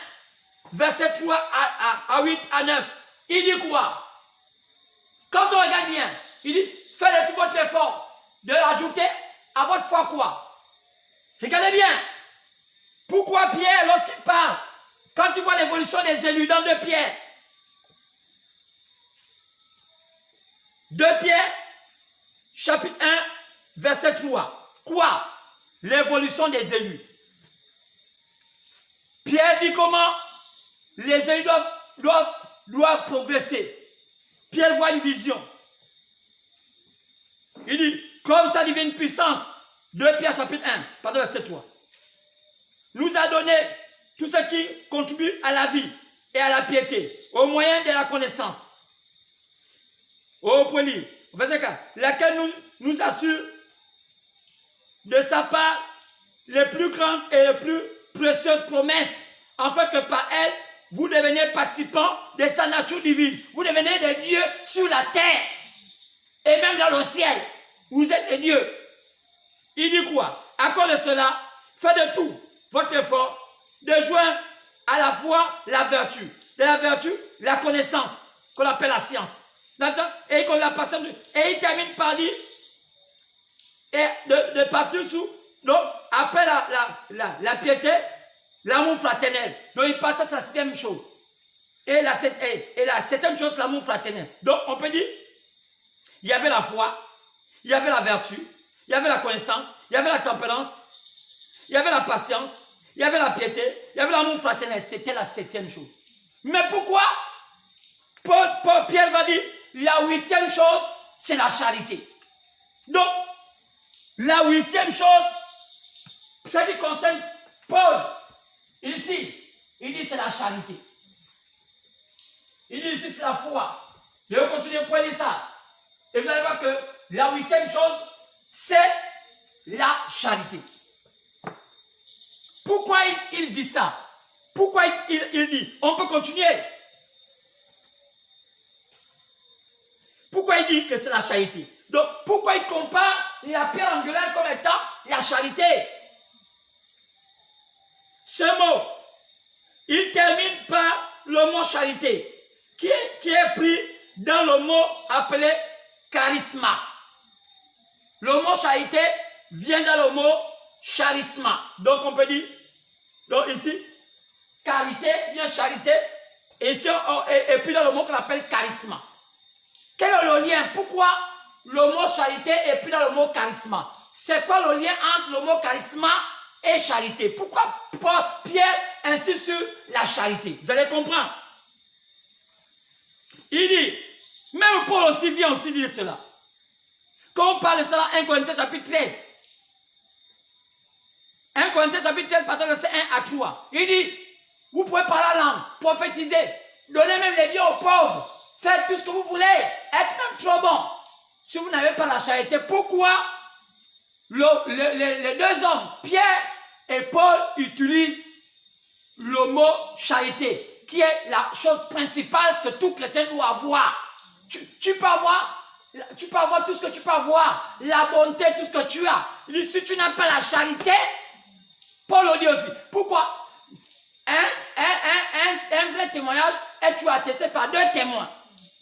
verset 3 à 8 à 9, il dit quoi? Quand on regarde bien, il dit, faites tout votre effort de rajouter à votre foi quoi? Regardez bien. Pourquoi Pierre, lorsqu'il parle, quand il voit l'évolution des élus dans 2 Pierre, 2 Pierre, chapitre 1, verset 3. Quoi? L'évolution des élus. Pierre dit comment les élus doivent progresser. Pierre voit une vision. Il dit, comme sa divine puissance, 2 Pierre chapitre 1, pardon, verset 3, nous a donné tout ce qui contribue à la vie et à la piété, au moyen de la connaissance. Au point verset 4, laquelle nous assure de sa part les plus grandes et les plus précieuses promesses, afin que par elle, vous deveniez participants de sa nature divine. Vous devenez des dieux sur la terre et même dans le ciel. Vous êtes des dieux. Il dit quoi? À cause de cela, faites de tout votre effort de joindre à la foi la vertu. De la vertu, la connaissance, qu'on appelle la science. Et comme la patience. Et il termine par dire, et de partir sous, donc après la piété, l'amour fraternel. Donc il passe à la 7e chose. Et la 7e chose, l'amour fraternel. Donc on peut dire, il y avait la foi, il y avait la vertu, il y avait la connaissance, il y avait la tempérance, il y avait la patience, il y avait la piété, il y avait l'amour fraternel. C'était la 7e chose. Mais pourquoi Pierre va dire, la 8e chose, c'est la charité. Donc, la 8e chose, ce qui concerne Paul, ici, il dit c'est la charité. Il dit ici c'est la foi. Je vais continuer pour dire ça. Et vous allez voir que la 8e chose, c'est la charité. Pourquoi il dit ça? Pourquoi il dit? On peut continuer. Pourquoi il dit que c'est la charité? Donc, pourquoi il compare la pierre angulaire comme étant la charité? Ce mot, il termine par le mot charité, qui est pris dans le mot appelé charisma. Le mot charité vient dans le mot charisma. Donc, on peut dire, donc ici, carité, bien charité, et puis dans le mot qu'on appelle charisma. Quel est le lien? Pourquoi le mot charité est pris dans le mot charisma? C'est quoi le lien entre le mot charisma et charité? Pourquoi Pierre insiste sur la charité? Vous allez comprendre. Il dit, même Paul aussi vient aussi dire cela. Quand on parle de cela, 1 Corinthiens chapitre 13. 1 Corinthiens chapitre 13, partant de verset 1 à 3. Il dit, vous pouvez parler la langue, prophétiser, donner même les biens aux pauvres, faites tout ce que vous voulez, être même trop bon. Si vous n'avez pas la charité, pourquoi les deux hommes, Pierre et Paul, utilisent le mot charité, qui est la chose principale que tout chrétien doit avoir? Tu peux avoir tout ce que tu peux avoir, la bonté, tout ce que tu as. Il dit, si tu n'as pas la charité, Paul le dit aussi. Pourquoi? Un vrai témoignage est tu attesté par 2 témoins.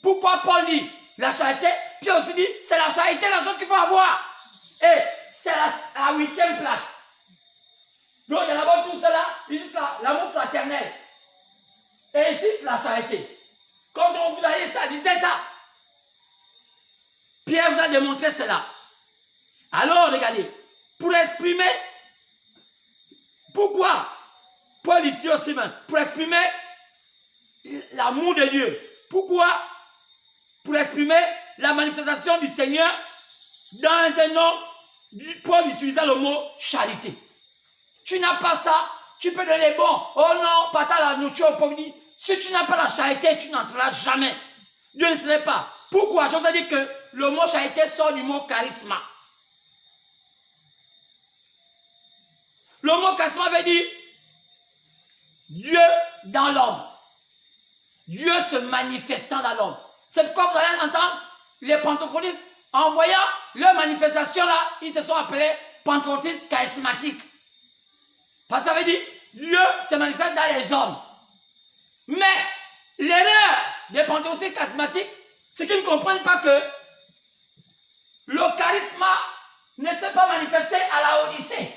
Pourquoi Paul dit la charité? Pierre aussi dit, c'est la charité la chose qu'il faut avoir. Et c'est la 8e place. Donc il y en a tout cela, il dit l'amour fraternel. Et ici c'est la charité. Quand on vous a dit ça, disait ça. Pierre vous a démontré cela. Alors regardez, pour exprimer pourquoi Paul dit aussi même, pour exprimer l'amour de Dieu. Pourquoi? Pour exprimer la manifestation du Seigneur dans un homme, Paul utilisait le mot charité. Tu n'as pas ça, tu peux donner bon. Oh non, partage la nourriture au pauvre. Si tu n'as pas la charité, tu n'entreras jamais. Dieu ne sait pas. Pourquoi? Je vous ai dit que le mot charité sort du mot charisma. Le mot charisma veut dire Dieu dans l'homme. Dieu se manifestant dans l'homme. C'est pourquoi vous allez entendre les pentecôtistes en voyant leur manifestation là, ils se sont appelés pentecôtistes charismatiques. Parce que ça veut dire Dieu se manifeste dans les hommes. Mais l'erreur des pentecôtistes charismatiques, c'est qu'ils ne comprennent pas que le charisme ne s'est pas manifesté à la Odyssée.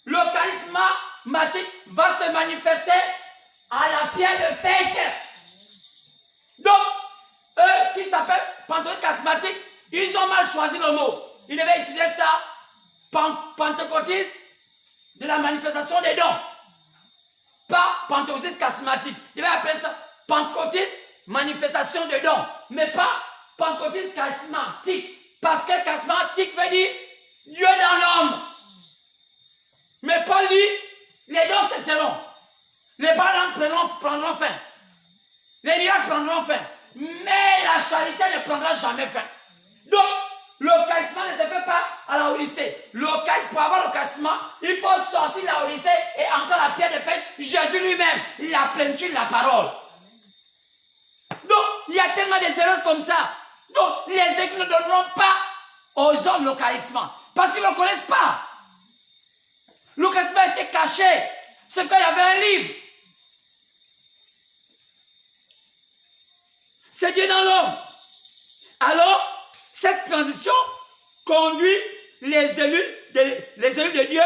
Le charismatique va se manifester à la pierre de fête. Donc, eux qui s'appellent pentecôtistes charismatiques, ils ont mal choisi le mot. Ils devaient utiliser ça, pentecôtiste de la manifestation des dons. Pas pentecôtiste charismatique. Ils devaient appeler ça pentecôtiste manifestation des dons. Mais pas pentecôtiste charismatique. Parce que charismatique veut dire Dieu dans l'homme. Mais Paul dit, les dons cesseront. Les paroles prendront fin. Les miracles prendront fin. Mais la charité ne prendra jamais fin. Donc, le charisme ne se fait pas à la Odyssée. Pour avoir le charisme, il faut sortir de la Odyssée et entrer à la pierre de fête. Jésus lui-même, la plénitude de la parole. Donc, il y a tellement des erreurs comme ça. Donc, les églises ne donneront pas aux hommes le charisme. Parce qu'ils ne le connaissent pas. Le charisme a été caché. C'est quand il y avait un livre. C'est Dieu dans l'homme. Alors, cette transition conduit les élus de Dieu.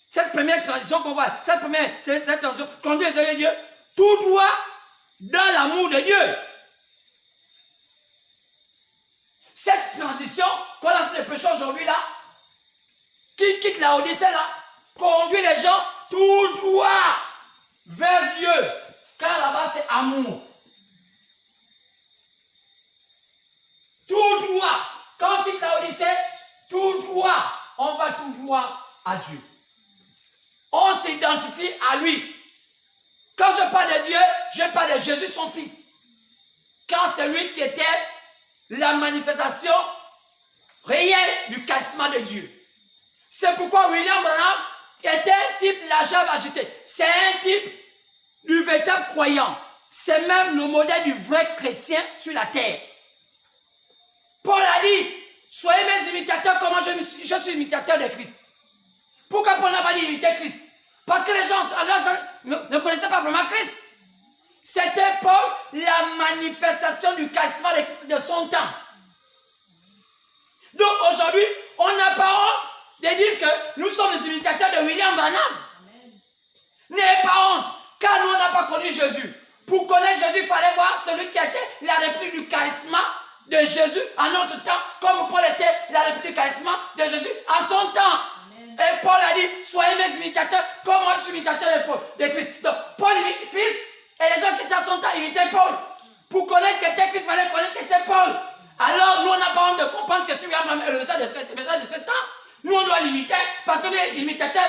Cette première transition qu'on voit, cette transition conduit les élus de Dieu, tout droit dans l'amour de Dieu. Cette transition qu'on est en train de prêcher aujourd'hui là, qui quitte la Odyssée là, conduit les gens tout droit vers Dieu. Car là-bas c'est amour. Tout droit. Quand on quitte la Odyssée, tout droit. On va tout droit à Dieu. On s'identifie à lui. Quand je parle de Dieu, je parle de Jésus, son fils. Car c'est lui qui était la manifestation réelle du charisme de Dieu. C'est pourquoi William Branham était un type la jambe agitée. C'est un type du véritable croyant. C'est même le modèle du vrai chrétien sur la terre. Paul a dit, soyez mes imitateurs comme je suis imitateur de Christ. Pourquoi Paul n'a pas dit imiter Christ? Parce que les gens ne connaissaient pas vraiment Christ. C'était Paul la manifestation du charisme de Christ de son temps. Donc aujourd'hui, on n'a pas honte de dire que nous sommes les imitateurs de William Branham. N'ayez pas honte, car nous on n'a pas connu Jésus. Pour connaître Jésus, il fallait voir celui qui était la réplique du charisme de Jésus en notre temps, comme Paul était la réplique du charisme de Jésus en son temps. Amen. Et Paul a dit, soyez mes imitateurs, comme moi je suis imitateur de Christ. Donc Paul imite Christ, et les gens qui étaient à son temps imitaient Paul. Pour connaître que c'était Christ, il fallait connaître que c'était Paul. Alors nous on n'a pas honte de comprendre que si William est le message de ce temps, nous on doit l'imiter, parce que est l'imitateur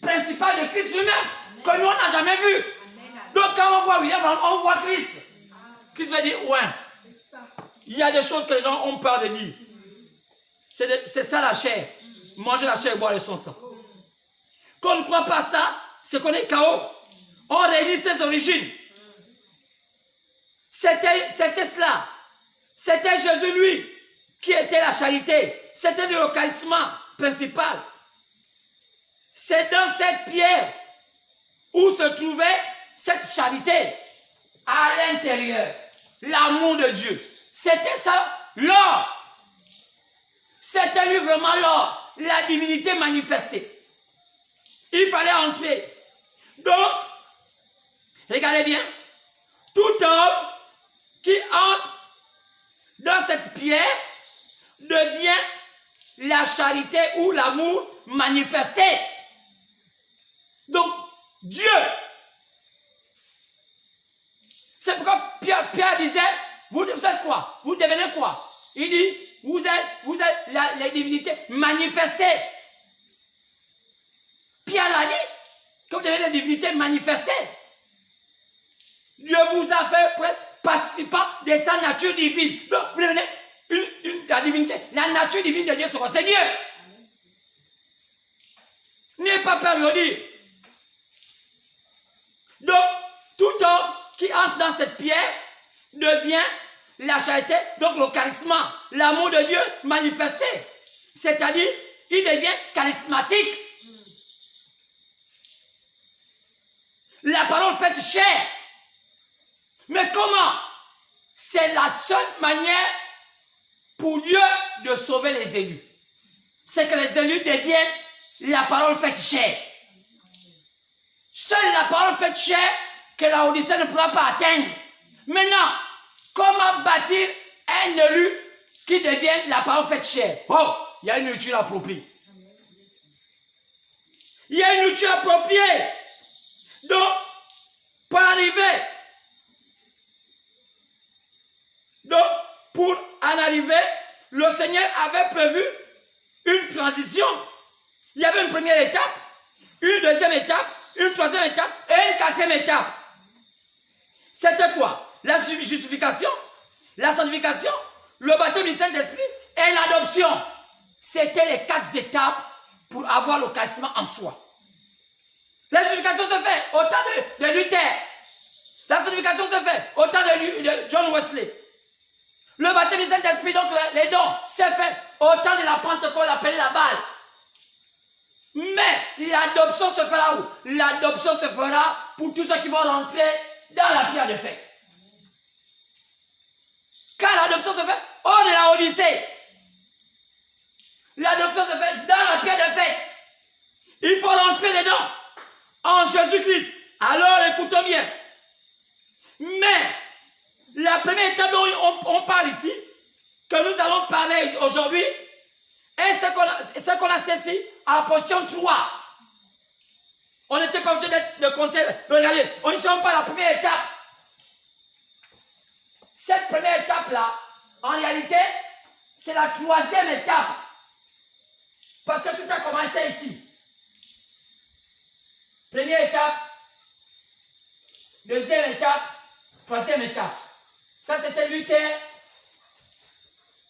principal de Christ lui-même, que nous on n'a jamais vu. Amen. Donc quand on voit William, on voit Christ. Christ va dire, ouais. Il y a des choses que les gens ont peur de dire. C'est ça la chair. Manger la chair et boire le son sang. Quand on ne croit pas ça, c'est qu'on est KO. On réunit ses origines. C'était cela. C'était Jésus, lui, qui était la charité. C'était le charisme principal. C'est dans cette pierre où se trouvait cette charité à l'intérieur. L'amour de Dieu. C'était ça, l'or. C'était lui vraiment l'or, la divinité manifestée. Il fallait entrer. Donc, regardez bien, tout homme qui entre dans cette pierre devient la charité ou l'amour manifesté. Donc, Dieu. C'est pourquoi Pierre disait, vous êtes quoi? Vous devenez quoi? Il dit, vous êtes les divinités manifestées. Pierre l'a dit, que vous devenez les divinités manifestées. Dieu vous a fait participant de sa nature divine. Donc, vous devenez la divinité. La nature divine de Dieu, c'est Dieu. N'ayez pas peur de le dire. Donc, tout homme qui entre dans cette pierre devient la charité, donc le charisme, l'amour de Dieu manifesté. C'est-à-dire, il devient charismatique. La parole faite chair. Mais comment? C'est la seule manière pour Dieu de sauver les élus. C'est que les élus deviennent la parole faite chair. Seule la parole faite chair que la Odyssée ne pourra pas atteindre. Maintenant, comment bâtir un élu qui devienne la parole faite chair? Oh, il y a une nourriture appropriée. Il y a une nourriture appropriée. Donc, pour arriver, pour en arriver, le Seigneur avait prévu une transition. Il y avait une première étape, une deuxième étape, une troisième étape et une quatrième étape. C'était quoi? La justification, la sanctification, le baptême du Saint-Esprit et l'adoption. C'était les 4 étapes pour avoir le charisme en soi. La justification se fait au temps de Luther. La sanctification se fait au temps de John Wesley. Le baptême du Saint-Esprit, donc les dons, se fait au temps de la Pentecôte qu'on appelle la balle. Mais l'adoption se fera où? L'adoption se fera pour tous ceux qui vont rentrer dans la pierre de fête. Quand l'adoption se fait hors de la Odyssée, l'adoption se fait dans la pierre de fête. Il faut rentrer dedans en Jésus-Christ. Alors écoutons bien. Mais la première étape dont on parle ici, que nous allons parler aujourd'hui est ce qu'on a saisi à la position 3. On n'était pas obligé de compter. Regardez, on ne sait pas la première étape. Cette première étape-là, en réalité, c'est la 3e étape. Parce que tout a commencé ici. Première étape, 2e étape, 3e étape. Ça, c'était Luther,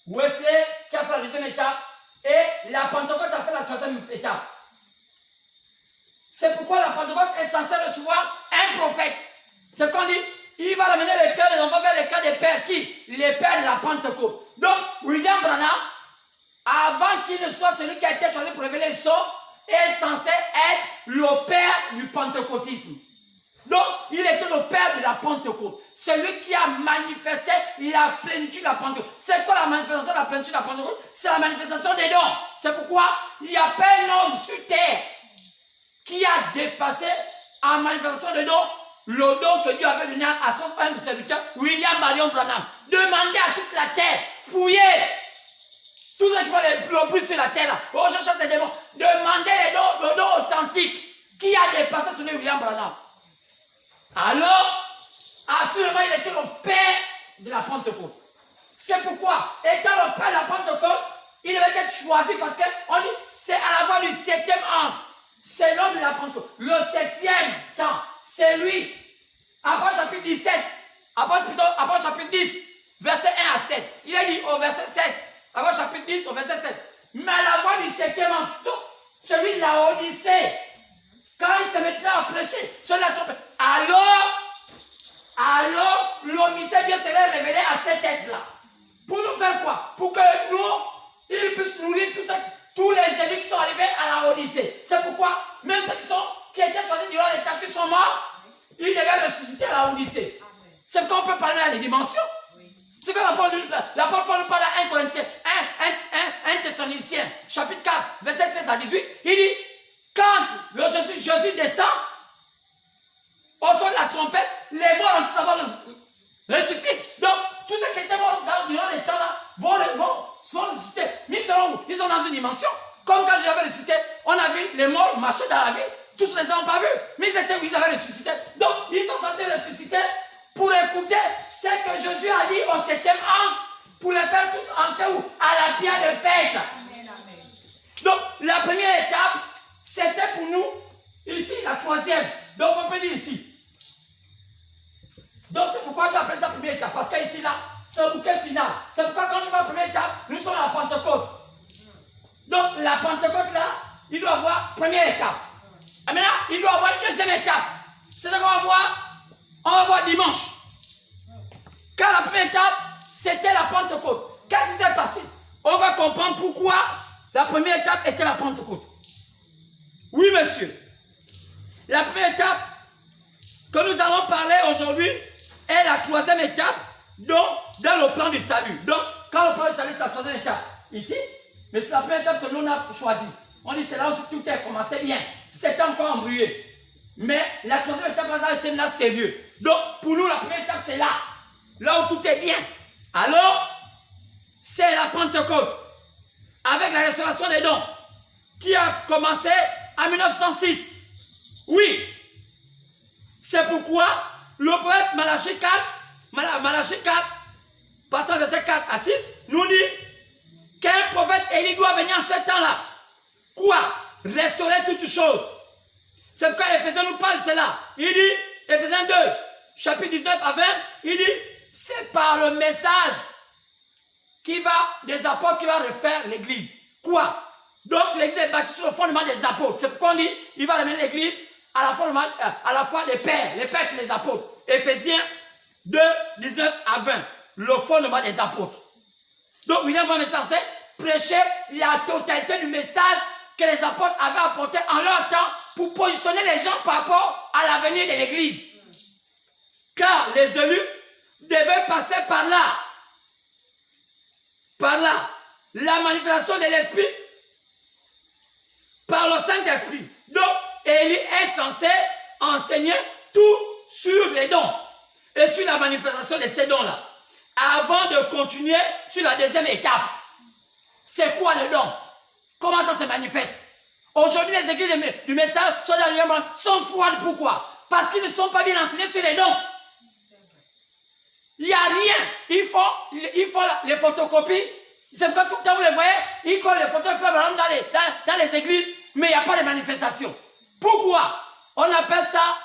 Wesley qui a fait la 2e étape et la Pentecôte a fait la 3e étape. C'est pourquoi la Pentecôte est censée recevoir un prophète. C'est qu'on dit, il va ramener le cœur des enfants vers le cœur des pères. Qui? Les pères de la Pentecôte. Donc, William Branham, avant qu'il ne soit celui qui a été choisi pour révéler le son, est censé être le père du pentecôtisme. Donc, il était le père de la Pentecôte. Celui qui a manifesté la plénitude de la Pentecôte. C'est quoi la manifestation de la plénitude de la Pentecôte? C'est la manifestation des dons. C'est pourquoi il n'y a pas un homme sur terre qui a dépassé en manifestation des dons le don que Dieu avait donné à son père serviteur, William Marion Branham. Demandez à toute la terre, fouillez. Tous ceux qui font le plus sur la terre, là, oh, je cherche les démons. Demandez le don authentique. Qui a dépassé celui de William Branham? Alors, assurément, il était le père de la Pentecôte. C'est pourquoi, étant le père de la Pentecôte, il devait être choisi parce que c'est à la voix du 7e ange. C'est l'homme de la Pentecôte. Le 7e temps, c'est lui. Après chapitre 17, après chapitre 10, verset 1 à 7. Il a dit au verset 7, après chapitre 10 au verset 7. Mais à la voix du 7e ange, donc celui de la Odyssée, quand il se mettra à prêcher sur la trompette, alors l'omniscient Dieu serait révélé à cet être-là. Pour nous faire quoi? Pour que nous, il puisse nourrir tous les élus qui sont arrivés à la Odyssée. C'est pourquoi, même ceux qui étaient choisis durant les temps qui sont morts, ils devaient ressusciter à la Odyssée. C'est pourquoi on peut parler à les dimensions. C'est que l'apôtre nous parle à 1 Corinthiens, 1 Thessaloniciens, chapitre 4, verset 13 à 18. Il dit, quand le Jésus descend, au son de la trompette, les morts ont tout d'abord ressuscitent. Donc, tous ceux qui étaient morts durant les temps là vont ressusciter. Mais ils seront où? Ils sont dans une dimension. Comme quand j'avais ressuscité, on a vu les morts marcher dans la vie. Tous les gens n'ont pas vu. Mais ils étaient où? Ils avaient ressuscité. Donc, ils sont censés ressusciter pour écouter ce que Jésus a dit au 7e ange pour les faire tous entrer où? À la pierre de fête. Amen, amen. Donc, la première étape, c'était pour nous, ici, la 3e. Donc, on peut dire ici. Donc, c'est pourquoi j'ai appelé ça première étape. Parce que ici, là, c'est un bouquet final. C'est pourquoi quand je vois la première étape, nous sommes à la Pentecôte. Donc, la Pentecôte, là, il doit avoir première étape. Et maintenant, il doit avoir une 2e étape. C'est ce qu'on va voir. On va voir dimanche. Car la première étape, c'était la Pentecôte. Qu'est-ce qui s'est passé? On va comprendre pourquoi la première étape était la Pentecôte. Oui, monsieur. La première étape que nous allons parler aujourd'hui est la 3e étape dans le plan du salut. Donc, quand le plan du salut, c'est la 3e étape. Ici, mais c'est la première étape que l'on a choisie. On dit c'est là où tout a commencé bien. C'était encore embrouillé. Mais la 3e étape, là, était là sérieux. Donc, pour nous, la première étape, c'est là. Là où tout est bien. Alors, c'est la Pentecôte. Avec la restauration des dons. Qui a commencé en 1906. Oui. C'est pourquoi le prophète Malachie 4, partant de verset 4 à 6, nous dit qu'un prophète Élie doit venir en ce temps-là. Quoi? Restaurer toutes choses. C'est pourquoi Éphésiens nous parle de cela. Il dit, Éphésiens 2, chapitre 19 à 20, il dit, c'est par le message des apôtres qui va refaire l'église. Quoi? Donc l'église est bâtie sur le fondement des apôtres. C'est pourquoi on dit, il va ramener l'église à la fois des pères, les pères et les apôtres. Éphésiens 2, 19 à 20, le fondement des apôtres. Donc William Branham est censé prêcher la totalité du message que les apôtres avaient apporté en leur temps pour positionner les gens par rapport à l'avenir de l'église. Car les élus devaient passer par là. Par là. La manifestation de l'esprit par le Saint-Esprit. Donc, Élie est censé enseigner tout sur les dons et sur la manifestation de ces dons-là. avant de continuer sur la deuxième étape. C'est quoi le don? Comment ça se manifeste? Aujourd'hui, les églises du message sont froides. Pourquoi? Parce qu'ils ne sont pas bien enseignés sur les dons. Il n'y a rien. Il faut les photocopies. C'est pourquoi tout le temps vous les voyez, ils collent les photos dans les églises, mais il n'y a pas de manifestation. Pourquoi? On appelle ça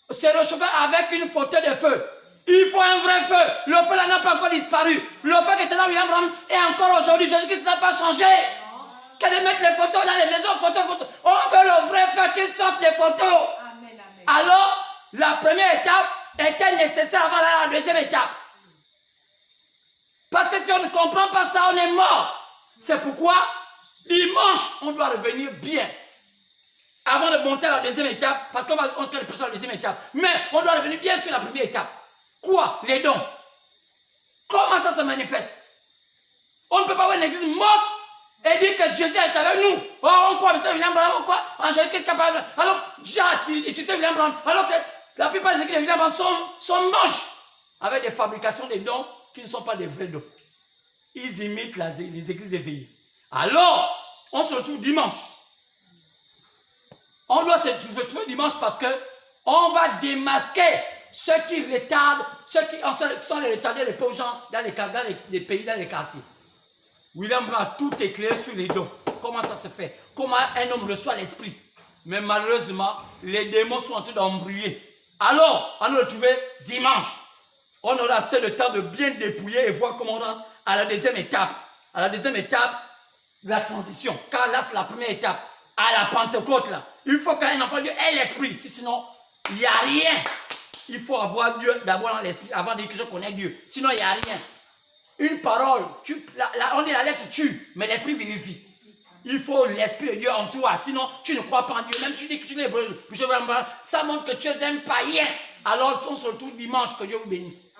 se réchauffer avec une photo de feu. Il faut un vrai feu. Le feu là n'a pas encore disparu. Le feu qui était là, William Branham, est encore aujourd'hui. Jésus-Christ n'a pas changé. Qu'elle de mettre les photos dans les maisons, photos. On veut le vrai feu qui sorte des photos. Amen, amen. Alors, la première étape était nécessaire avant la deuxième étape. Parce que si on ne comprend pas ça, on est mort. C'est pourquoi, dimanche, on doit revenir bien. Avant de monter à la deuxième étape, parce qu'on se fait sur la deuxième étape. Mais on doit revenir bien sur la première étape. Quoi? Les dons. Comment ça se manifeste? On ne peut pas avoir une église morte et dire que Jésus est avec nous. Oh, on croit, mais c'est William Branham, on croit, Angélique est capable. Alors, Jacques, tu sais William Branham. Alors que la plupart des églises de William Branham sont moches. Avec des fabrications des dons qui ne sont pas des vrais dons. Ils imitent les églises éveillées. Alors, on se retrouve dimanche. On doit se retrouver dimanche parce que on va démasquer ceux qui retardent, ceux qui sont les retardés, les pauvres gens dans les pays, dans les quartiers. William va tout éclairer sur les dons. Comment ça se fait? Comment un homme reçoit l'esprit? Mais malheureusement, les démons sont en train d'embrouiller. Alors, on nous retrouver dimanche. On aura assez de temps de bien dépouiller et voir comment on rentre à la deuxième étape. À la deuxième étape, la transition. Car là, c'est la première étape. À la Pentecôte, là. Il faut qu'un enfant de Dieu ait l'esprit. Sinon, il n'y a rien. Il faut avoir Dieu d'abord dans l'esprit avant de dire que je connais Dieu. Sinon, il n'y a rien. Une parole, on dit la lettre tue, mais l'esprit vivifie. Il faut l'esprit de Dieu en toi. Sinon, tu ne crois pas en Dieu. Même si tu dis que tu es ça montre que tu es un païen. Alors, on se retrouve dimanche. Que Dieu vous bénisse.